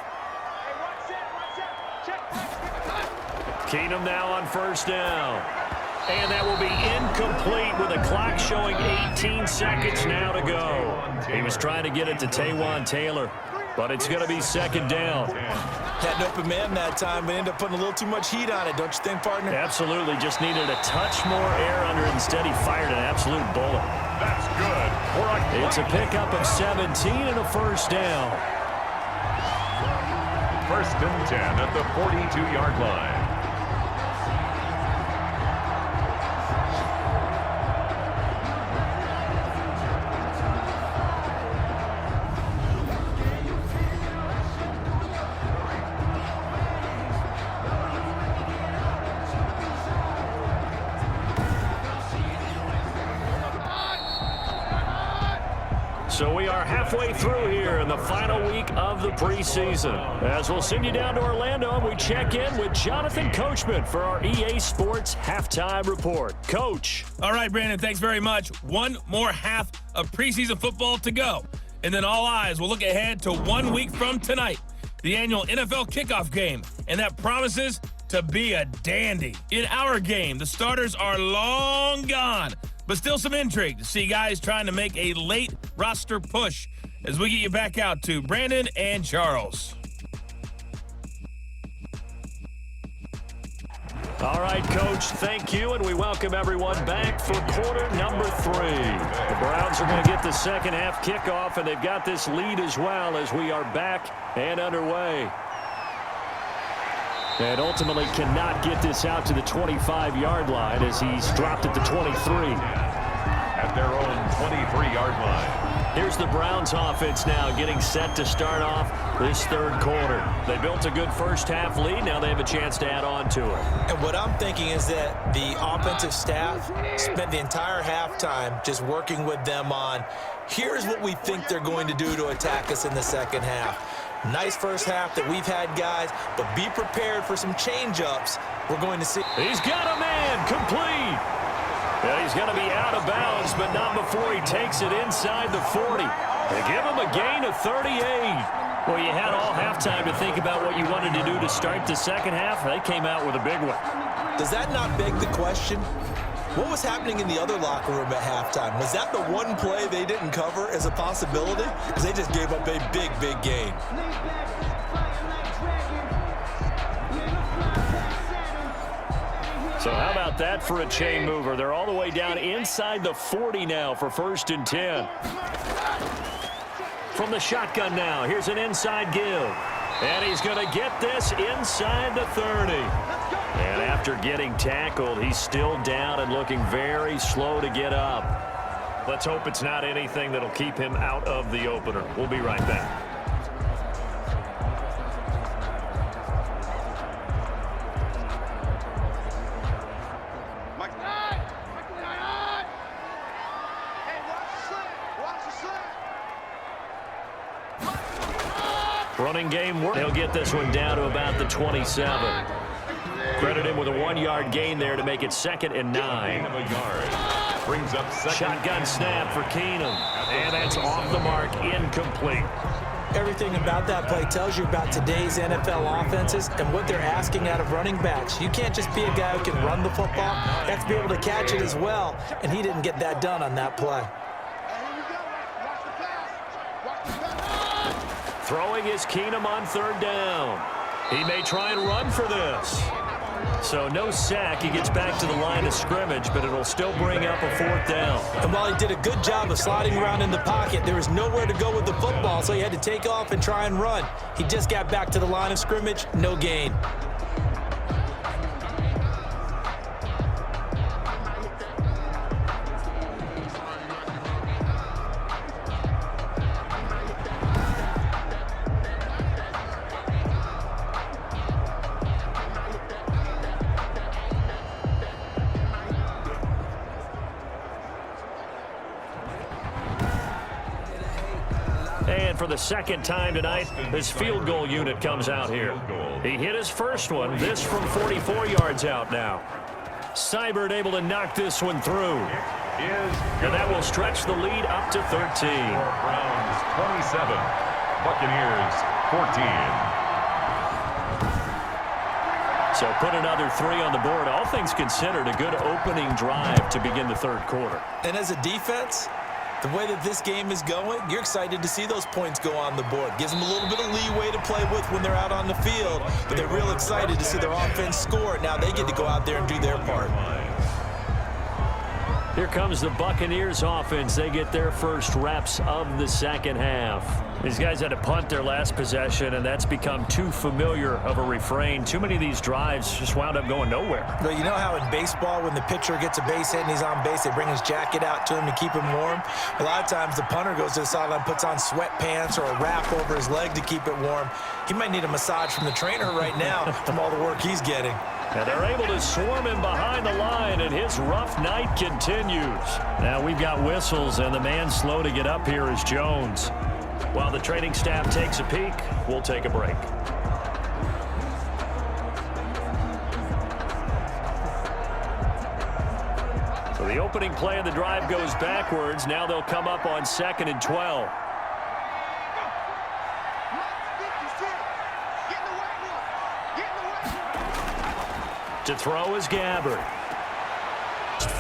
Keenum now on first down. And that will be incomplete with the clock showing 18 seconds now to go. He was trying to get it to Taywan Taylor, but it's going to be second down. Had an open man that time, but ended up putting a little too much heat on it, don't you think, partner? Absolutely. Just needed a touch more air under it. Instead, he fired an absolute bullet. That's good. It's a pickup of 17 and a first down. First and 10 at the 42-yard line. So we are halfway through here in the final week of the preseason. As we'll send you down to Orlando, and we check in with Jonathan Coachman for our EA Sports Halftime Report. Coach. All right, Brandon, thanks very much. One more half of preseason football to go. And then all eyes will look ahead to 1 week from tonight, the annual NFL kickoff game. And that promises to be a dandy. In our game, the starters are long gone, but still some intrigue to see guys trying to make a late roster push as we get you back out to Brandon and Charles. All right, Coach, thank you, and we welcome everyone back for quarter number 3. The Browns are going to get the second half kickoff, and they've got this lead as well as we are back and underway. And ultimately cannot get this out to the 25-yard line as he's dropped at the 23. At their own 23-yard line. Here's the Browns offense now getting set to start off this third quarter. They built a good first half lead. Now they have a chance to add on to it. And what I'm thinking is that the offensive staff spent the entire halftime just working with them on, here's what we think they're going to do to attack us in the second half. Nice first half that we've had, guys, but be prepared for some change-ups we're going to see. He's got a man complete. And he's going to be out of bounds, but not before he takes it inside the 40. They give him a gain of 38. Well, you had all halftime to think about what you wanted to do to start the second half. They came out with a big one. Does that not beg the question? What was happening in the other locker room at halftime? Was that the one play they didn't cover as a possibility? Because they just gave up a big, big gain. So how about that for a chain mover? They're all the way down inside the 40 now for 1st and 10. From the shotgun now, here's an inside give. And he's going to get this inside the 30. And after getting tackled, he's still down and looking very slow to get up. Let's hope it's not anything that'll keep him out of the opener. We'll be right back. Running game work. They'll get this one down to about the 27. Credit him with a 1-yard gain there to make it 2nd and 9. Brings up second. Shotgun snap for Keenum. And that's off the mark, incomplete. Everything about that play tells you about today's NFL offenses and what they're asking out of running backs. You can't just be a guy who can run the football. You have to be able to catch it as well, and he didn't get that done on that play. Throwing is Keenum on 3rd down. He may try and run for this. So no sack. He gets back to the line of scrimmage, but it'll still bring up a 4th down. And while he did a good job of sliding around in the pocket, there was nowhere to go with the football, so he had to take off and try and run. He just got back to the line of scrimmage, no gain. And for the 2nd time tonight, his field goal unit comes out here. He hit his first one, this from 44 yards out now. Seibert able to knock this one through. And that will stretch the lead up to 13. Browns 27, Buccaneers 14. So put another 3 on the board. All things considered, a good opening drive to begin the 3rd quarter. And as a defense, the way that this game is going, you're excited to see those points go on the board. Gives them a little bit of leeway to play with when they're out on the field, but they're real excited to see their offense score. Now they get to go out there and do their part. Here comes the Buccaneers offense. They get their first reps of the 2nd half. These guys had to punt their last possession, and that's become too familiar of a refrain. Too many of these drives just wound up going nowhere. But you know how in baseball, when the pitcher gets a base hit and he's on base, they bring his jacket out to him to keep him warm? A lot of times the punter goes to the sideline, puts on sweatpants or a wrap over his leg to keep it warm. He might need a massage from the trainer right now from all the work he's getting. And they're able to swarm him behind the line, and his rough night continues. Now we've got whistles, and the man slow to get up here is Jones. While the training staff takes a peek, we'll take a break. So the opening play of the drive goes backwards. Now they'll come up on 2nd and 12. To throw is Gabbert.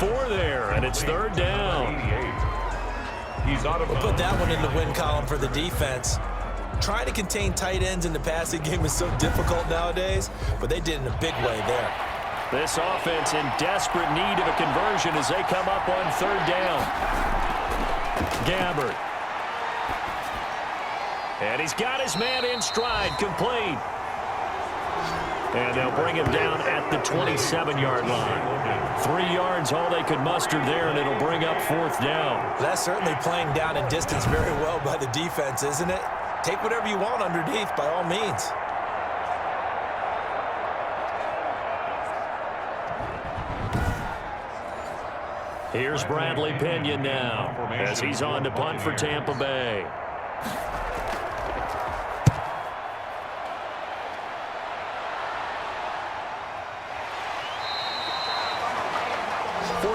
4 there, and it's 3rd down. He's out of We'll put that one in the win column for the defense. Trying to contain tight ends in the passing game is so difficult nowadays, but they did in a big way there. This offense in desperate need of a conversion as they come up on 3rd down. Gabbert. And he's got his man in stride, complete. And they'll bring him down at the 27-yard line. 3 yards, all they could muster there, and it'll bring up 4th down. That's certainly playing down and distance very well by the defense, isn't it? Take whatever you want underneath, by all means. Here's Bradley Pinion now as he's on to punt for Tampa Bay.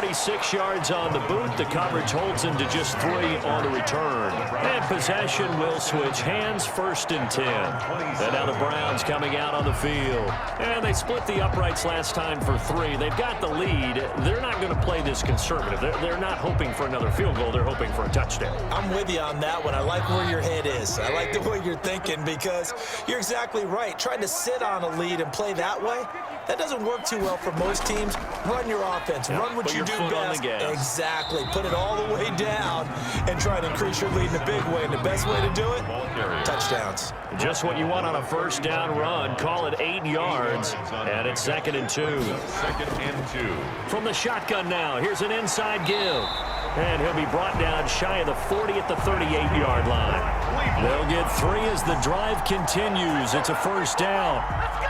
36 yards on the boot. The coverage holds him to just 3 on the return. And possession will switch hands, 1st and 10. And now the Browns coming out on the field. And they split the uprights last time for 3. They've got the lead. They're not going to play this conservative. They're not hoping for another field goal. They're hoping for a touchdown. I'm with you on that one. I like where your head is. I like the way you're thinking because you're exactly right. Trying to sit on a lead and play that way, that doesn't work too well for most teams. Run your offense. Run what you do best. Exactly. Put it all the way down and try to increase your lead in a big way. And the best way to do it, touchdowns. Just what you want on a 1st down run. Call it 8 yards. And it's 2nd and 2. 2nd and 2. From the shotgun now, here's an inside give. And he'll be brought down shy of the 40 at the 38-yard line. They'll get 3 as the drive continues. It's a 1st down.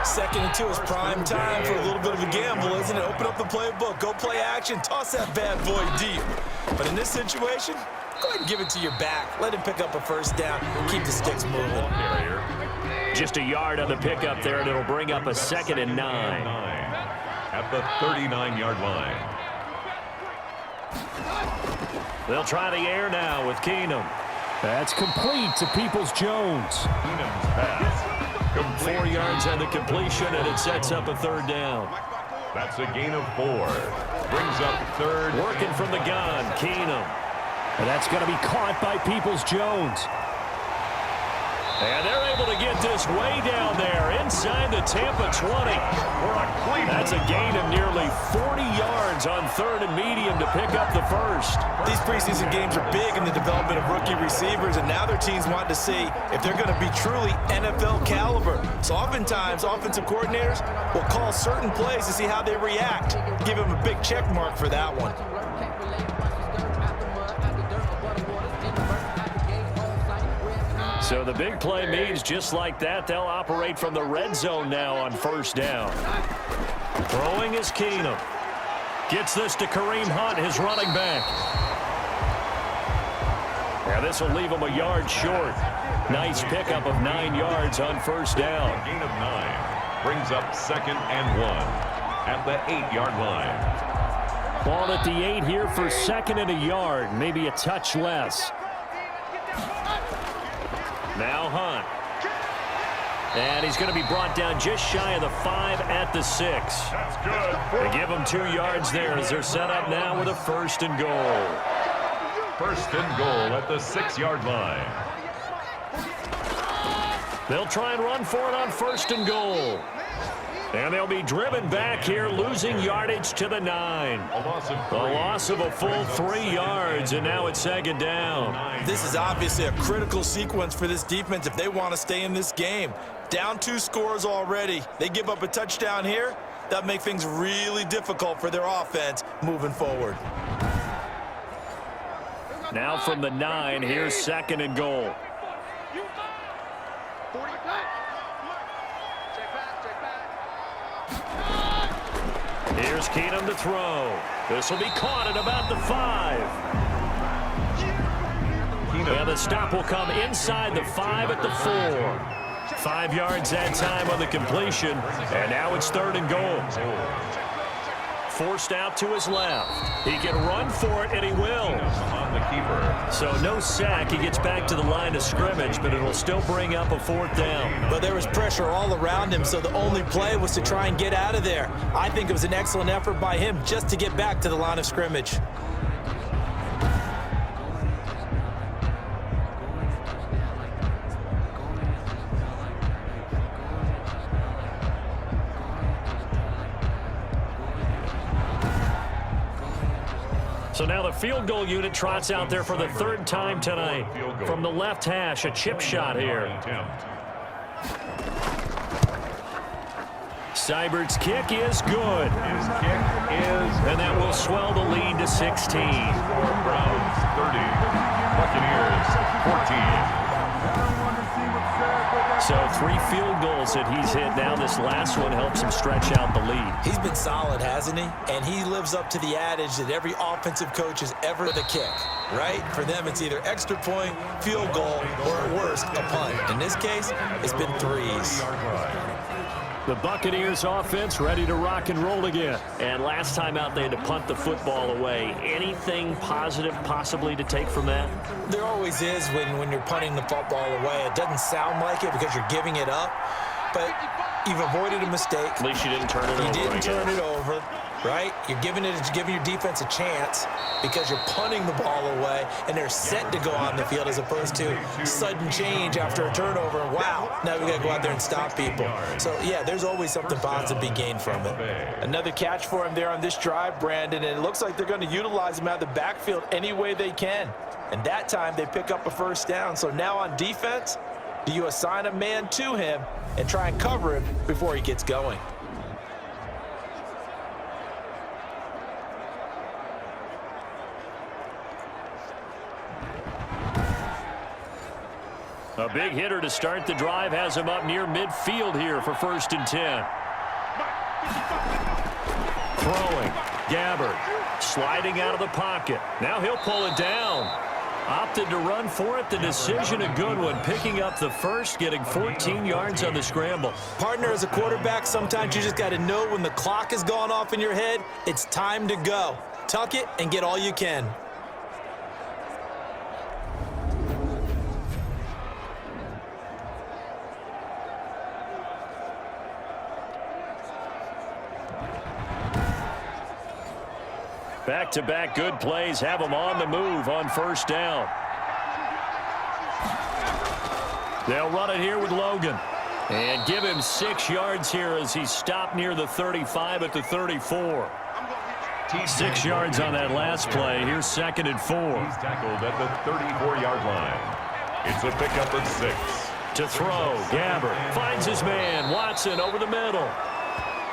2nd and 2 is prime time for a little bit of a gamble, isn't it? Open up the playbook, go play action, toss that bad boy deep. But in this situation, go ahead and give it to your back. Let him pick up a 1st down. Keep the sticks moving. Just a yard on the pickup there, and it'll bring up a 2nd and 9. At the 39-yard line. They'll try the air now with Keenum. That's complete to Peoples-Jones. Keenum's pass. 4 yards on the completion, and it sets up a 3rd down. That's a gain of 4. Brings up 3rd. Working from the gun, Keenum. And that's going to be caught by Peoples-Jones. And they're able to get this way down there inside the Tampa 20. That's a gain of nearly 40 yards on 3rd and medium to pick up the 1st. These preseason games are big in the development of rookie receivers, and now their teams want to see if they're going to be truly NFL caliber. So oftentimes, offensive coordinators will call certain plays to see how they react. Give them a big check mark for that one. So the big play means just like that, they'll operate from the red zone now on 1st down. Throwing is Keenum. Gets this to Kareem Hunt, his running back. And this will leave him a yard short. Nice pickup of 9 yards on 1st down. A gain of 9. Brings up 2nd and 1 at the 8-yard line. Ball at the 8 here for 2nd and a yard, maybe a touch less. Now Hunt. And he's going to be brought down just shy of the 5 at the 6. That's good. They give him 2 yards there as they're set up now with a 1st and goal. 1st and goal at the 6-yard line. They'll try and run for it on 1st and goal. And they'll be driven back here, losing yardage to the 9. A loss of 3. A loss of a full 3 yards, and now it's 2nd down. This is obviously a critical sequence for this defense if they want to stay in this game. Down 2 scores already. They give up a touchdown here. That make things really difficult for their offense moving forward. Now from the 9, here's 2nd and goal. Here's Keenum to throw. This will be caught at about the 5. And the stop will come inside the 5 at the 4. 5 yards that time on the completion. And now it's 3rd and goal. Forced out to his left. He can run for it, and he will. On the keeper. So no sack. He gets back to the line of scrimmage, but it'll still bring up a 4th down. But there was pressure all around him, so the only play was to try and get out of there. I think it was an excellent effort by him just to get back to the line of scrimmage. So now the field goal unit trots out there for the 3rd time tonight. From the left hash, a chip shot here. Seibert's kick is good. His kick is... And that will swell the lead to 16. Browns 30. Buccaneers 14. So 3 field goals that he's hit now. This last one helps him stretch out the lead. He's been solid, hasn't he? And he lives up to the adage that every offensive coach is ever with a kick, right? For them, it's either extra point, field goal, or at worst, a punt. In this case, it's been 3s. The Buccaneers offense ready to rock and roll again. And last time out, they had to punt the football away. Anything positive possibly to take from that? There always is when you're punting the football away. It doesn't sound like it because you're giving it up, but you've avoided a mistake. At least you didn't turn it over. You didn't turn it over, right? You're giving your defense a chance because you're punting the ball away, and they're set to go on the field as opposed to sudden change after a turnover. Wow, now we got to go out there and stop people. So, yeah, there's always something positive to be gained from it. Another catch for him there on this drive, Brandon, and it looks like they're going to utilize him out of the backfield any way they can. And that time they pick up a first down. So now on defense, do you assign a man to him and try and cover him before he gets going? A big hitter to start the drive has him up near midfield here for 1st and 10. Throwing. Gabbard sliding out of the pocket. Now he'll pull it down. Opted to run for it. The decision a good one. Picking up the first, getting 14 yards on the scramble. Partner, as a quarterback, sometimes you just got to know when the clock has gone off in your head, it's time to go. Tuck it and get all you can. Back-to-back good plays have them on the move on 1st down. They'll run it here with Logan. And give him 6 yards here as he's stopped near the 35 at the 34. 6 yards on that last play. Here's 2nd and 4. He's tackled at the 34-yard line. It's a pickup of 6. To throw, Gabbard finds his man. Watson over the middle.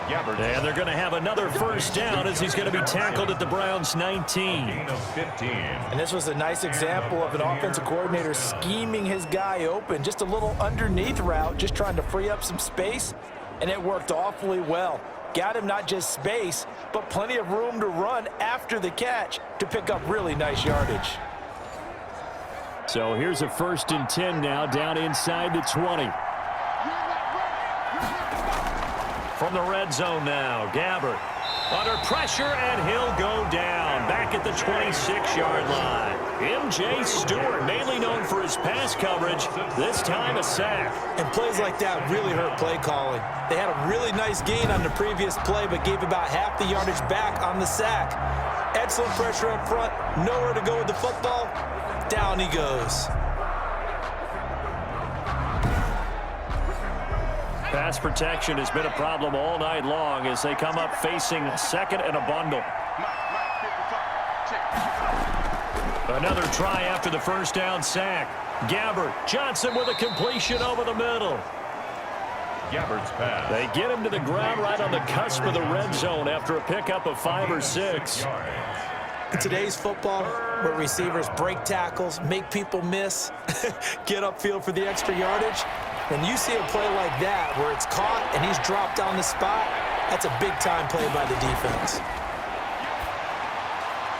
Gabbard. And they're going to have another first down as he's going to be tackled at the Browns' 19. Gain of 15. And this was a nice example of an offensive coordinator scheming his guy open. Just a little underneath route, just trying to free up some space, and it worked awfully well. Got him not just space, but plenty of room to run after the catch to pick up really nice yardage. So here's a 1st and 10 now, down inside the 20. From the red zone now, Gabbard under pressure, and he'll go down back at the 26-yard line. M.J. Stewart, mainly known for his pass coverage, this time a sack. And plays like that really hurt play calling. They had a really nice gain on the previous play, but gave about half the yardage back on the sack. Excellent pressure up front, nowhere to go with the football. Down he goes. Pass protection has been a problem all night long as they come up facing 2nd and a bundle. Another try after the first down sack. Gabbard, Johnson with a completion over the middle. Gabbard's pass. They get him to the ground right on the cusp of the red zone after a pickup of 5 or 6. In today's football, where receivers break tackles, make people miss, get upfield for the extra yardage, when you see a play like that where it's caught and he's dropped on the spot, that's a big-time play by the defense.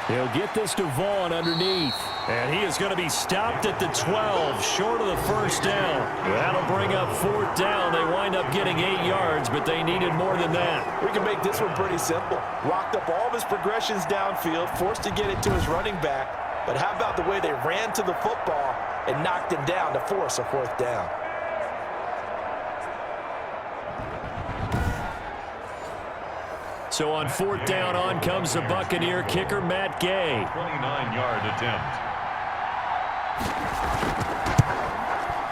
He'll get this to Vaughn underneath. And he is going to be stopped at the 12, short of the first down. That'll bring up 4th down. They wind up getting 8 yards, but they needed more than that. We can make this one pretty simple. Locked up all of his progressions downfield, forced to get it to his running back. But how about the way they ran to the football and knocked him down to force a 4th down? So on 4th down, on comes the Buccaneer kicker, Matt Gay. 29-yard attempt.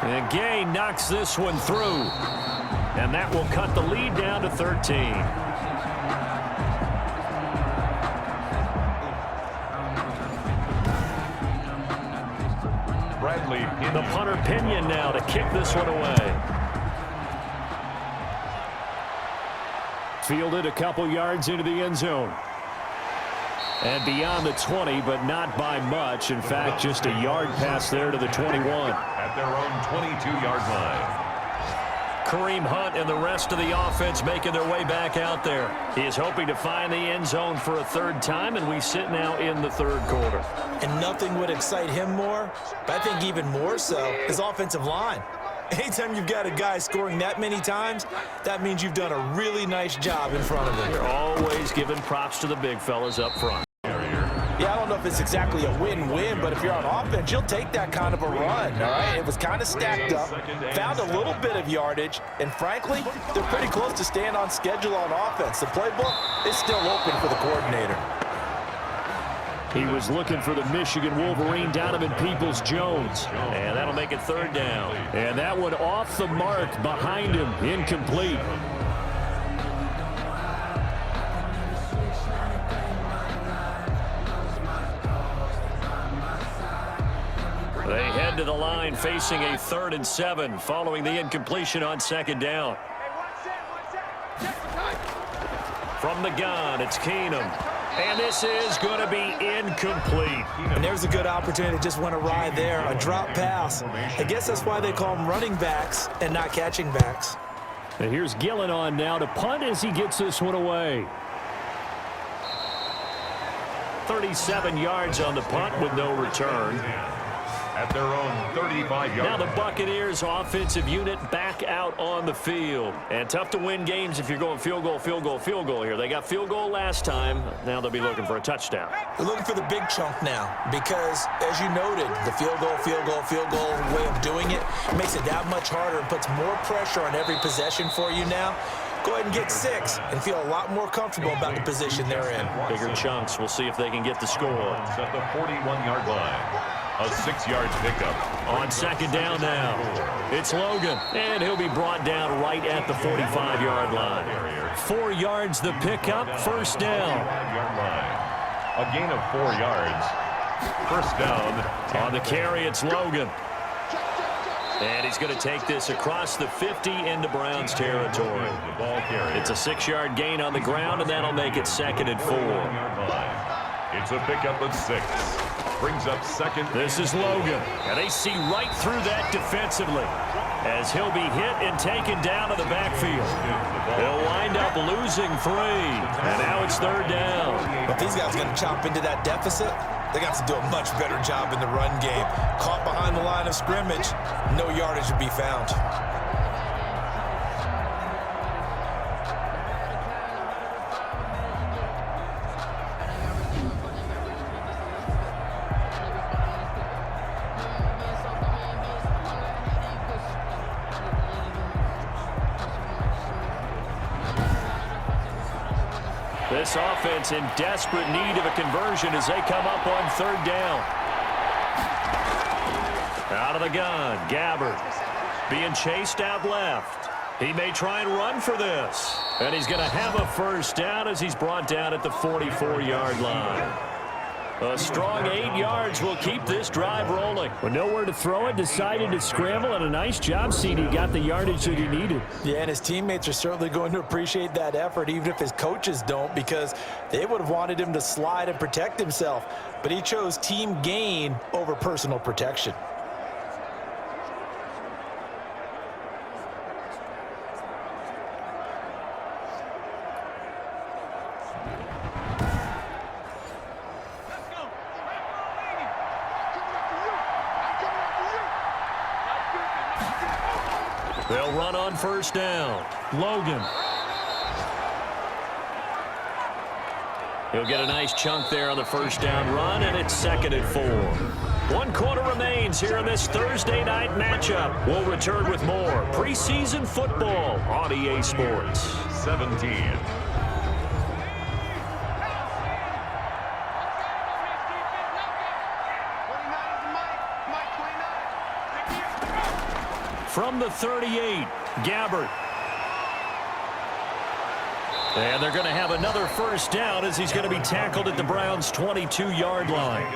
And Gay knocks this one through. And that will cut the lead down to 13. Bradley Pinion. The punter Pinion now to kick this one away. Fielded a couple yards into the end zone. And beyond the 20, but not by much. In fact, just a yard pass there to the 21. At their own 22-yard line. Kareem Hunt and the rest of the offense making their way back out there. He is hoping to find the end zone for a 3rd time, and we sit now in the 3rd quarter. And nothing would excite him more, but I think even more so, his offensive line. Anytime you've got a guy scoring that many times, that means you've done a really nice job in front of him. You're always giving props to the big fellas up front. Yeah, I don't know if it's exactly a win-win, but if you're on offense, you'll take that kind of a run, all right? It was kind of stacked up, found a little bit of yardage, and frankly, they're pretty close to staying on schedule on offense. The playbook is still open for the coordinator. He was looking for the Michigan Wolverine, Donovan Peoples-Jones. And that'll make it third down. And that one off the mark behind him, incomplete. They head to the line facing a 3rd and 7 following the incompletion on 2nd down. From the gun, it's Keenum. And this is going to be incomplete. And there's a good opportunity to just went awry there, a drop pass. I guess that's why they call them running backs and not catching backs. And here's Gillen on now to punt as he gets this one away. 37 yards on the punt with no return. At their own 35 yards. Now the Buccaneers offensive unit back out on the field. And tough to win games if you're going field goal, field goal, field goal here. They got field goal last time. Now they'll be looking for a touchdown. They're looking for the big chunk now because, as you noted, the field goal way of doing it makes it that much harder and puts more pressure on every possession for you now. Go ahead and get 6 and feel a lot more comfortable about the position they're in. Bigger chunks. We'll see if they can get the score. At the 41-yard line. A 6-yard pickup. On 2nd down now. It's Logan. And he'll be brought down right at the 45-yard line. 4 yards the pickup. First down. A gain of 4 yards. First down. On the carry, it's Logan. And he's going to take this across the 50 into Browns territory. It's a 6-yard gain on the ground, and that'll make it 2nd and 4. It's a pickup of 6. Brings up 2nd. This is Logan. And they see right through that defensively as he'll be hit and taken down to the backfield. They'll wind up losing 3. And now it's 3rd down. But these guys are going to chop into that deficit. They got to do a much better job in the run game. Caught behind the line of scrimmage, no yardage would be found. This offense in desperate need of a conversion as they come up on 3rd down. Out of the gun, Gabbard being chased out left. He may try and run for this. And he's going to have a first down as he's brought down at the 44-yard line. A strong 8 yards will keep this drive rolling. With nowhere to throw it, decided to scramble, and a nice job, CD. Got the yardage that he needed. Yeah, and his teammates are certainly going to appreciate that effort, even if his coaches don't, because they would have wanted him to slide and protect himself. But he chose team gain over personal protection. They'll run on first down. Logan. He'll get a nice chunk there on the first down run, and it's 2nd and 4. 1 quarter remains here in this Thursday night matchup. We'll return with more preseason football on EA Sports. 17. From the 38, Gabbard. And they're going to have another first down as he's going to be tackled at the Browns' 22-yard line.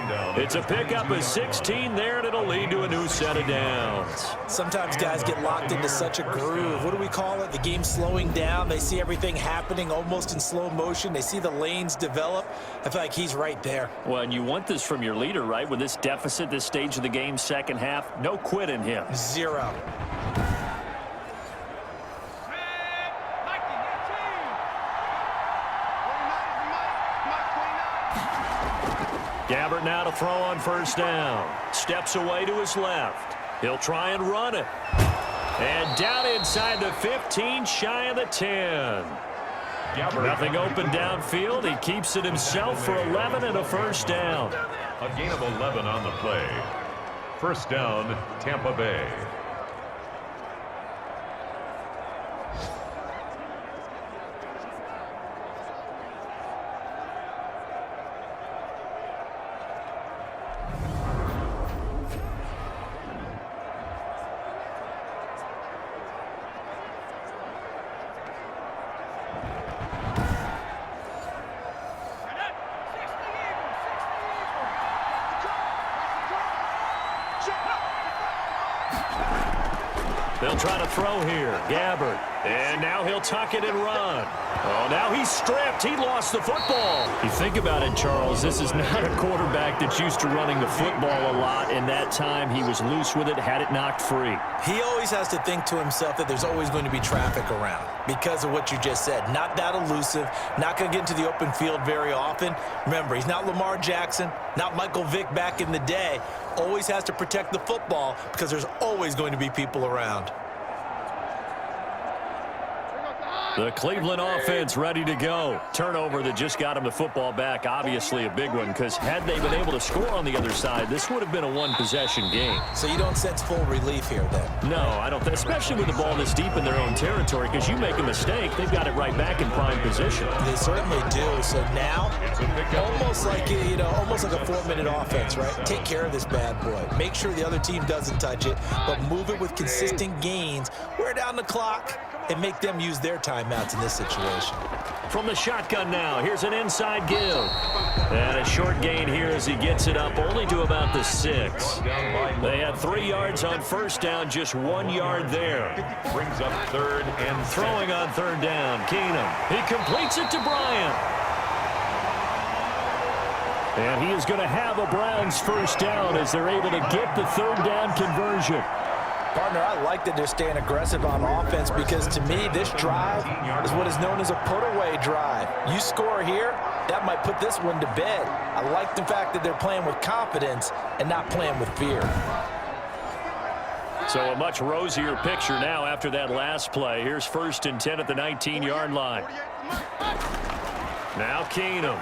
It's a pickup of 16 there, and it'll lead to a new set of downs. Sometimes guys get locked into such a groove. What do we call it? The game's slowing down. They see everything happening almost in slow motion. They see the lanes develop. I feel like he's right there. Well, and you want this from your leader, right? With this deficit, this stage of the game, second half, no quit in him. 0. Gabbard now to throw on first down. Steps away to his left. He'll try and run it. And down inside the 15, shy of the 10. Nothing open downfield. He keeps it himself for 11 and a first down. A gain of 11 on the play. First down, Tampa Bay. They'll try to throw here. Gabbard. And now he'll tuck it and run. Oh, now he's stripped. He lost the football. You think about it, Charles, this is not a quarterback that's used to running the football a lot, and that time he was loose with it, had it knocked free. He always has to think to himself that there's always going to be traffic around because of what you just said. Not that elusive, not going to get into the open field very often. Remember, he's not Lamar Jackson, not Michael Vick back in the day. Always has to protect the football because there's always going to be people around. The Cleveland offense ready to go. Turnover that just got him the football back. Obviously a big one, because had they been able to score on the other side, this would have been a one-possession game. So you don't sense full relief here then? No, I don't. Especially with the ball this deep in their own territory, because you make a mistake, they've got it right back in prime position. They certainly do. So now, almost like a 4-minute offense, right? Take care of this bad boy. Make sure the other team doesn't touch it, but move it with consistent gains. Wear down the clock and make them use their timeouts in this situation. From the shotgun now, here's an inside give. And a short gain here as he gets it up only to about the 6. They had 3 yards on first down, just 1 yard there. Brings up third and throwing on third down. Keenum. He completes it to Bryant. And he is going to have a Browns first down as they're able to get the third down conversion. Partner, I like that they're staying aggressive on offense because, to me, this drive is what is known as a put-away drive. You score here, that might put this one to bed. I like the fact that they're playing with confidence and not playing with fear. So a much rosier picture now after that last play. Here's first and 10 at the 19-yard line. Now Keenum.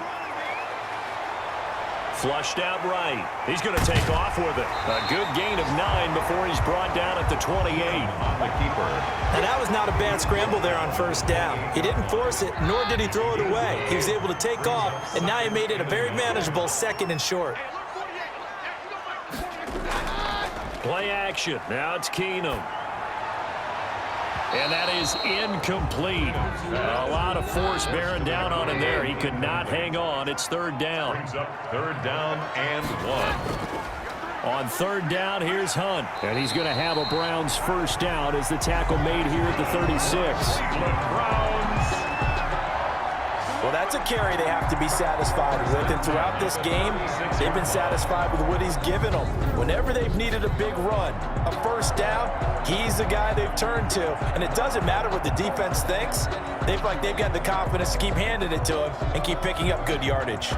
Flushed out right. He's going to take off with it. A good gain of 9 before he's brought down at the 28. On the keeper. And that was not a bad scramble there on first down. He didn't force it, nor did he throw it away. He was able to take off, and now he made it a very manageable second and short. Play action. Now it's Keenum. And that is incomplete. A lot of force bearing down on him there. He could not hang on. It's third down. Brings up third down and 1. On third down, here's Hunt. And he's going to have a Browns first down as the tackle made here at the 36. Well, that's a carry they have to be satisfied with. And throughout this game, they've been satisfied with what he's given them. Whenever they've needed a big run, a first down, he's the guy they've turned to. And it doesn't matter what the defense thinks. They've got the confidence to keep handing it to him and keep picking up good yardage.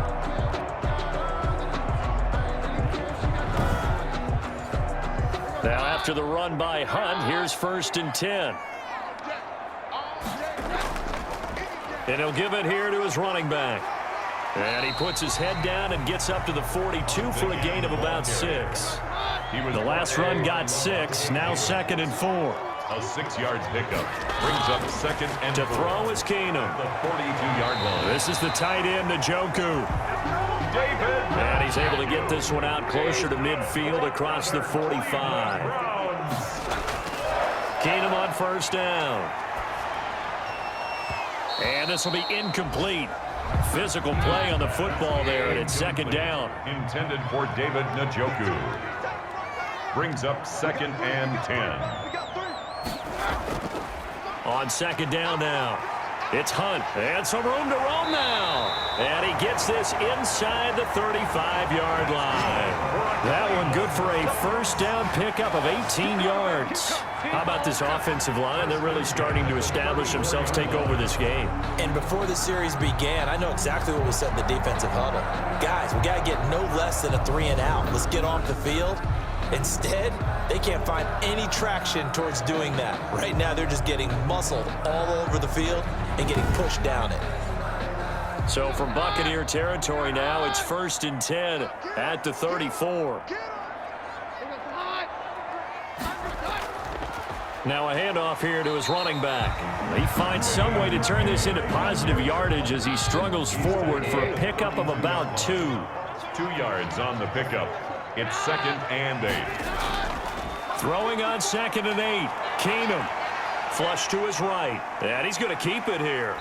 Now after the run by Hunt, here's first and 10. And he'll give it here to his running back. And he puts his head down and gets up to the 42 for a gain of about 6. The last run got 6, now second and 4. A 6-yard pickup. Brings up second and to 4. throw is Keenum. The 42-yard line. This is the tight end, Njoku. David. And he's able to get this one out closer to midfield across the 45. Keenum on first down. And this will be incomplete. Physical play on the football there, and it's second down. Intended for David Njoku. Brings up second and 10. On second down now. It's Hunt, and some room to roam now. And he gets this inside the 35-yard line. That one good for a first down pickup of 18 yards. How about this offensive line? They're really starting to establish themselves, take over this game. And before the series began, I know exactly what was said in the defensive huddle. Guys, we got to get no less than a 3 and out. Let's get off the field Instead, they can't find any traction towards doing that. Right now, they're just getting muscled all over the field and getting pushed down it. So from Buccaneer territory now, it's 1st and 10 at the 34. Now a handoff here to his running back. He finds some way to turn this into positive yardage as he struggles forward for a pickup of about 2. 2 yards on the pickup. It's 2nd and 8. Throwing on 2nd and 8. Keenum. Flush to his right. And he's going to keep it here.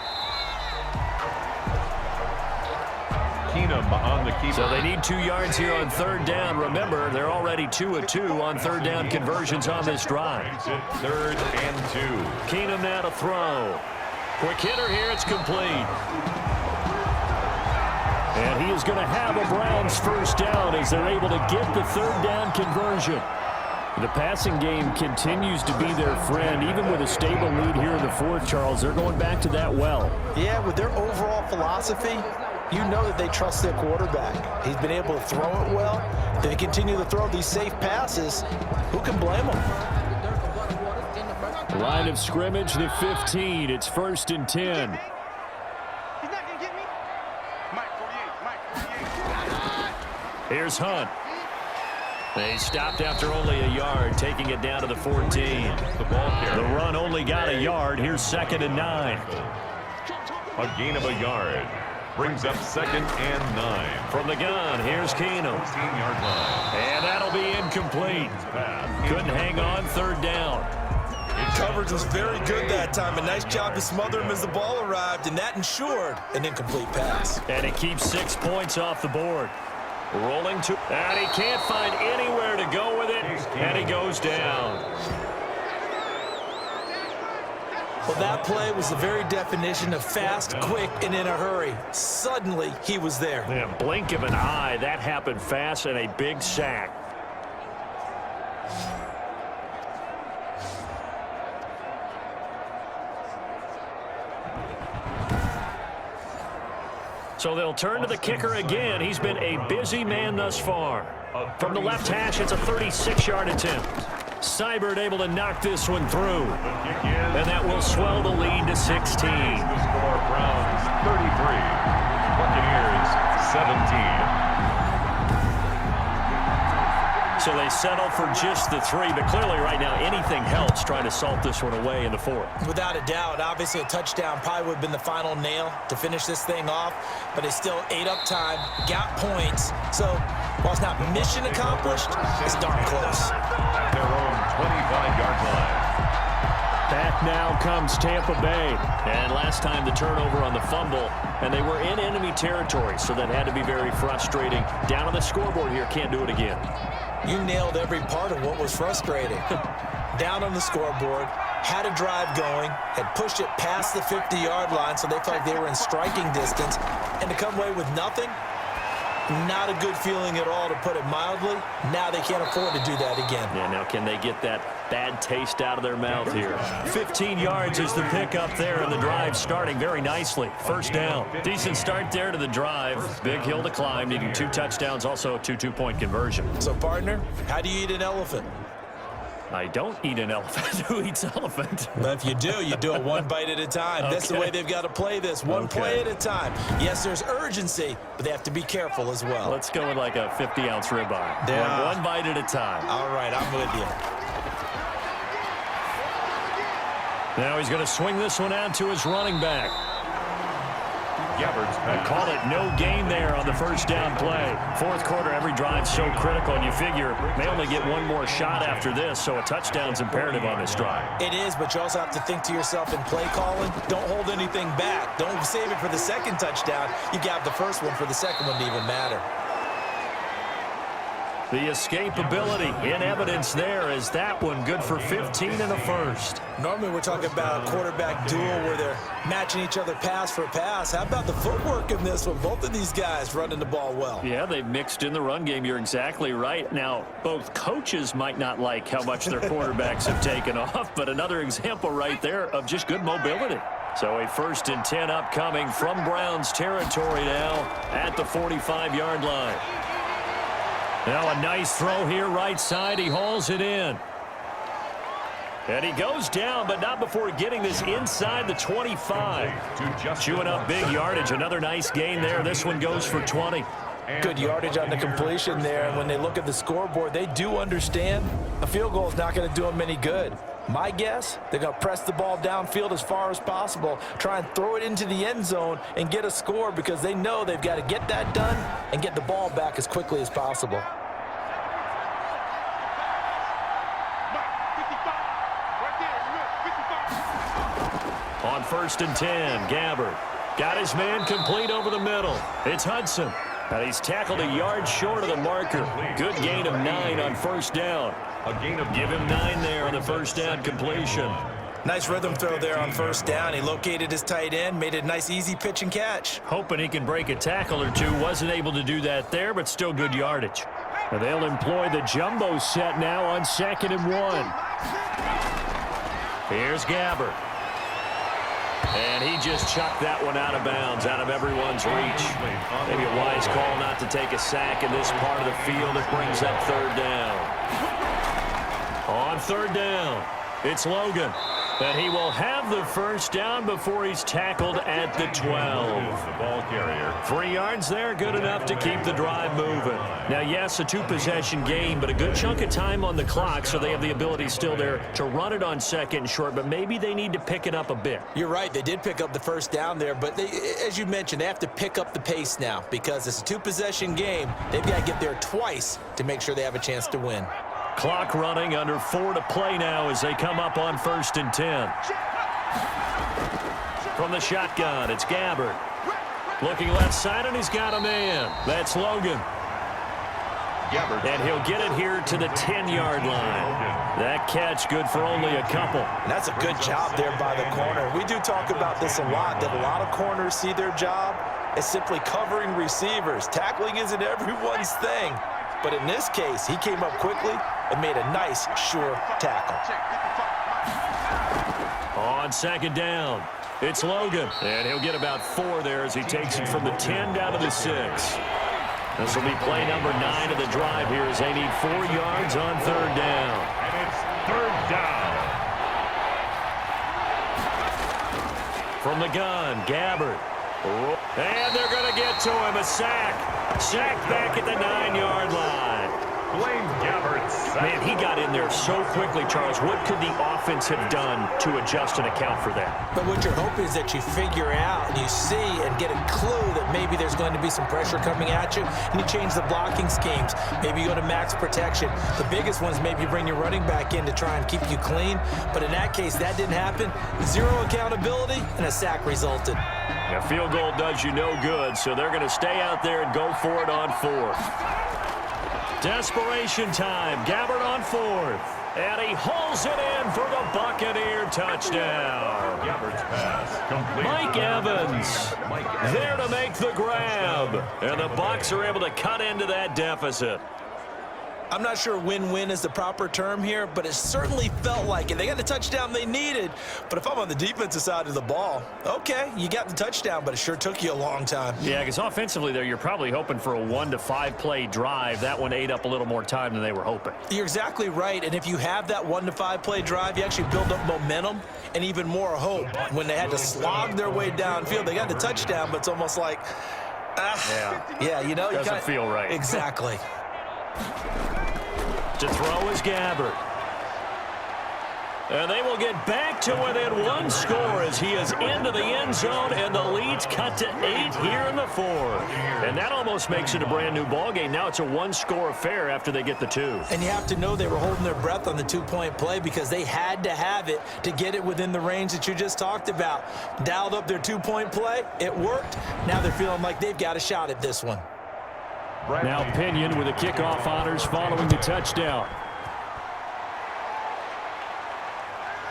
Keenum on the keeper. So they need 2 yards here on 3rd down. Remember, they're already 2 of 2 on 3rd down conversions on this drive. 3rd and 2. Keenum now to throw. Quick hitter here. It's complete. And he is going to have a Browns 1st down as they're able to get the 3rd down conversion. The passing game continues to be their friend. Even with a stable lead here in the 4th, Charles, they're going back to that well. Yeah, with their overall philosophy, you know that they trust their quarterback. He's been able to throw it well. If they continue to throw these safe passes, who can blame them? Line of scrimmage, the 15. It's 1st and 10. Here's Hunt. They stopped after only a yard, taking it down to the 14. The run only got a yard. Here's 2nd and 9. A gain of a yard. Brings up 2nd and 9. From the gun, here's Keenum. 16-yard line. And that'll be incomplete. Couldn't hang on 3rd down. Coverage was very good that time. A nice job to smother him as the ball arrived, and that ensured an incomplete pass. And it keeps 6 points off the board. Rolling to, and he can't find anywhere to go with it, and he goes down. Well, that play was the very definition of fast, quick, and in a hurry. Suddenly, he was there. In a blink of an eye, that happened fast, and a big sack. So they'll turn to the kicker again. He's been a busy man thus far. From the left hash, it's a 36-yard attempt. Seibert able to knock this one through. And that will swell the lead to 16. The score, Browns 33, Buccaneers 17. So they settle for just the 3, but clearly right now anything helps trying to salt this one away in the 4th. Without a doubt, obviously a touchdown probably would have been the final nail to finish this thing off, but it's still ate up time, got points. So while it's not mission accomplished, it's darn close. At their own 25-yard line. Back now comes Tampa Bay. And last time the turnover on the fumble, and they were in enemy territory, so that had to be very frustrating. Down on the scoreboard here, can't do it again. You nailed every part of what was frustrating. Down on the scoreboard, had a drive going, had pushed it past the 50-yard line, so they felt like they were in striking distance, and to come away with nothing, not a good feeling at all, to put it mildly. Now they can't afford to do that again. Yeah, now can they get that bad taste out of their mouth here? 15 yards is the pickup there, and the drive starting very nicely. 1st down. Decent start there to the drive. Big hill to climb, needing 2 touchdowns, also a 2-2-point conversion. So, partner, how do you eat an elephant? I don't eat an elephant. Who eats elephant? But if you do it one bite at a time. Okay. That's the way they've got to play this, one play at a time. Yes, there's urgency, but they have to be careful as well. Let's go with like a 50-ounce ribeye. Yeah. One bite at a time. All right, I'm with you. Now he's going to swing this one out to his running back. Gabbard's pass. Call it no gain there on the 1st down play. 4th quarter, every drive so critical, and you figure they only get one more shot after this, so a touchdown's imperative on this drive. It is, but you also have to think to yourself in play calling, don't hold anything back. Don't save it for the 2nd touchdown. You got the 1st one for the 2nd one to even matter. The escapability in evidence there is that one good for 15 and a 1st. Normally we're talking about a quarterback duel where they're matching each other pass for pass. How about the footwork in this one? Both of these guys running the ball well. Yeah, they've mixed in the run game. You're exactly right. Now, both coaches might not like how much their quarterbacks have taken off, but another example right there of just good mobility. So a 1st and 10 upcoming from Browns territory now at the 45-yard line. Now a nice throw here right side. He hauls it in. And he goes down, but not before getting this inside the 25. Chewing up big yardage. Another nice gain there. This one goes for 20. Good yardage on the completion there. And when they look at the scoreboard, they do understand a field goal is not going to do them any good. My guess, they're going to press the ball downfield as far as possible, try and throw it into the end zone and get a score because they know they've got to get that done and get the ball back as quickly as possible. On 1st and 10, Gabbard got his man complete over the middle. It's Hudson. And he's tackled a yard short of the marker. Good gain of 9 on 1st down. Give him 9 there on the 1st down completion. Nice rhythm throw there on 1st down. He located his tight end, made it a nice easy pitch and catch. Hoping he can break a tackle or two. Wasn't able to do that there, but still good yardage. And they'll employ the jumbo set now on 2nd and 1. Here's Gabbard. And he just chucked that one out of bounds, out of everyone's reach. Maybe a wise call not to take a sack in this part of the field. It brings up 3rd down. On 3rd down, it's Logan. And he will have the 1st down before he's tackled at the 12. The ball carrier. 3 yards there, good enough to keep the drive moving. Now, yes, a 2-possession game, but a good chunk of time on the clock, so they have the ability still there to run it on 2nd and short, but maybe they need to pick it up a bit. You're right. They did pick up the 1st down there, but they, as you mentioned, they have to pick up the pace now because it's a 2-possession game. They've got to get there twice to make sure they have a chance to win. Clock running, under 4 to play now as they come up on 1st and 10. From the shotgun, it's Gabbard. Looking left side, and he's got a man. That's Logan. And he'll get it here to the 10-yard line. That catch good for only a couple. And that's a good job there by the corner. We do talk about this a lot, that a lot of corners see their job as simply covering receivers. Tackling isn't everyone's thing. But in this case, he came up quickly and made a nice, sure tackle. On 2nd down, it's Logan. And he'll get about 4 there as he takes it from the 10 down to the 6. This will be play number 9 of the drive here as they need 4 yards on 3rd down. And it's 3rd down. From the gun, Gabbard. And they're going to get to him, a sack. Sack back at the 9-yard line. Blaine Gabbard. Man, he got in there so quickly, Charles. What could the offense have done to adjust and account for that? But what you're hoping is that you figure out and you see and get a clue that maybe there's going to be some pressure coming at you, and you change the blocking schemes. Maybe you go to max protection. The biggest one is maybe you bring your running back in to try and keep you clean. But in that case, that didn't happen. 0 accountability, and a sack resulted. A field goal does you no good, so they're going to stay out there and go for it on 4th. Desperation time. Gabbard on 4th. And he hauls it in for the Buccaneer touchdown. Gabbard's pass complete. Mike Evans there to make the grab. And the Bucs are able to cut into that deficit. I'm not sure win-win is the proper term here, but it certainly felt like it. They got the touchdown they needed, but if I'm on the defensive side of the ball, okay, you got the touchdown, but it sure took you a long time. Yeah, because offensively there, you're probably hoping for a 1 to 5 play drive. That one ate up a little more time than they were hoping. You're exactly right, and if you have that 1 to 5 play drive, you actually build up momentum and even more hope. When they had to slog their way downfield, they got the touchdown, but it's almost like, yeah, you know. Doesn't feel right. Exactly. To throw is Gabbard. And they will get back to within 1 score as he is into the end zone, and the lead's cut to 8 here in the 4th. And that almost makes it a brand-new ball game. Now it's a 1-score affair after they get the 2. And you have to know they were holding their breath on the 2-point play because they had to have it to get it within the range that you just talked about. Dialed up their 2-point play. It worked. Now they're feeling like they've got a shot at this one. Now Pinion with the kickoff honors following the touchdown.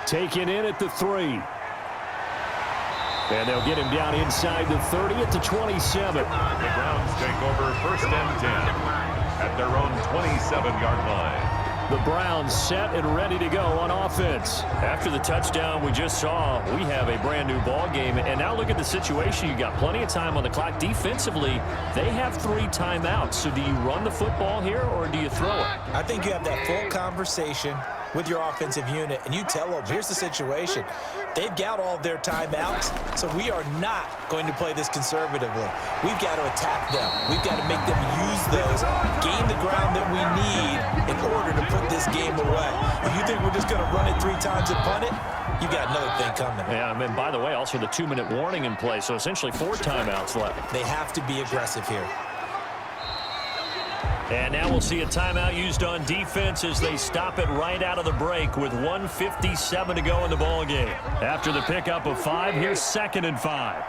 Taken in at the 3. And they'll get him down inside the 30 at the 27. The Browns take over 1st and 10 at their own 27-yard line. The Browns set and ready to go on offense. After the touchdown we just saw, we have a brand new ball game. And now look at the situation. You got plenty of time on the clock. Defensively, they have 3 timeouts. So do you run the football here or do you throw it? I think you have that full conversation with your offensive unit, and you tell them, here's the situation. They've got all of their timeouts, so we are not going to play this conservatively. We've got to attack them. We've got to make them use those, gain the ground that we need in order to put this game away. If you think we're just going to run it 3 times and punt it, you got another thing coming. Yeah, and by the way, also the 2-minute warning in play, so essentially 4 timeouts left. They have to be aggressive here. And now we'll see a timeout used on defense as they stop it right out of the break with 1:57 to go in the ball game. After the pickup of 5, here's 2nd and 5.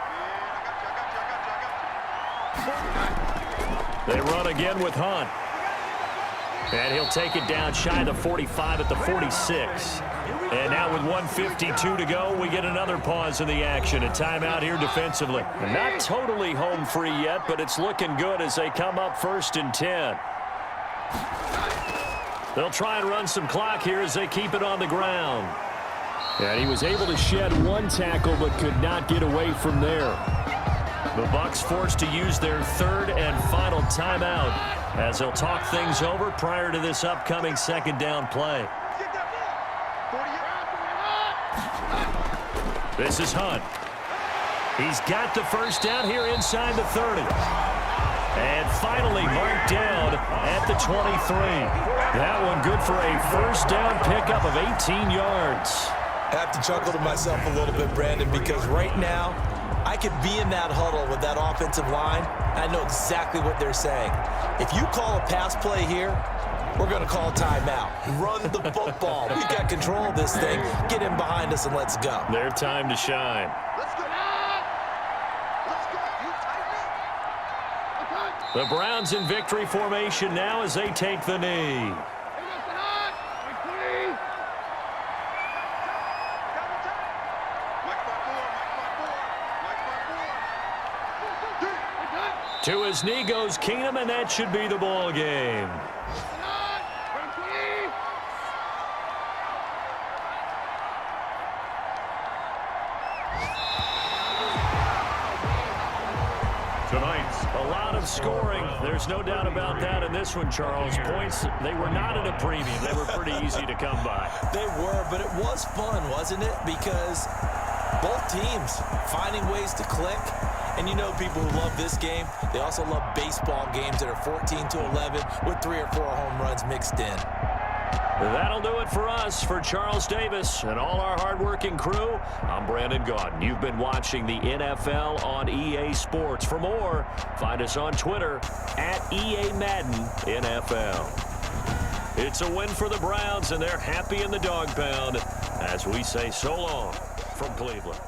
They run again with Hunt. And he'll take it down shy of the 45 at the 46. And now with 1:52 to go, we get another pause in the action. A timeout here defensively. Not totally home free yet, but it's looking good as they come up 1st and 10. They'll try and run some clock here as they keep it on the ground. And he was able to shed 1 tackle but could not get away from there. The Bucs forced to use their 3rd and final timeout as they'll talk things over prior to this upcoming 2nd down play. This is Hunt. He's got the 1st down here inside the 30. And finally marked down at the 23. That one good for a 1st down pickup of 18 yards. I have to chuckle to myself a little bit, Brandon, because right now I could be in that huddle with that offensive line. I know exactly what they're saying. If you call a pass play here, we're going to call timeout. Run the football. We got control of this thing. Get in behind us and let's go. Their time to shine. The Browns in victory formation now as they take the knee. To his knee goes Keenum, and that should be the ball game. A lot of scoring. There's no doubt about that in this one, Charles. Points, they were not at a premium. They were pretty easy to come by. They were, but it was fun, wasn't it? Because both teams finding ways to click. And you know people who love this game, they also love baseball games that are 14-11 with 3 or 4 home runs mixed in. That'll do it for us. For Charles Davis and all our hardworking crew, I'm Brandon Gaudin. You've been watching the NFL on EA Sports. For more, find us on Twitter at EA Madden NFL. It's a win for the Browns, and they're happy in the dog pound as we say so long from Cleveland.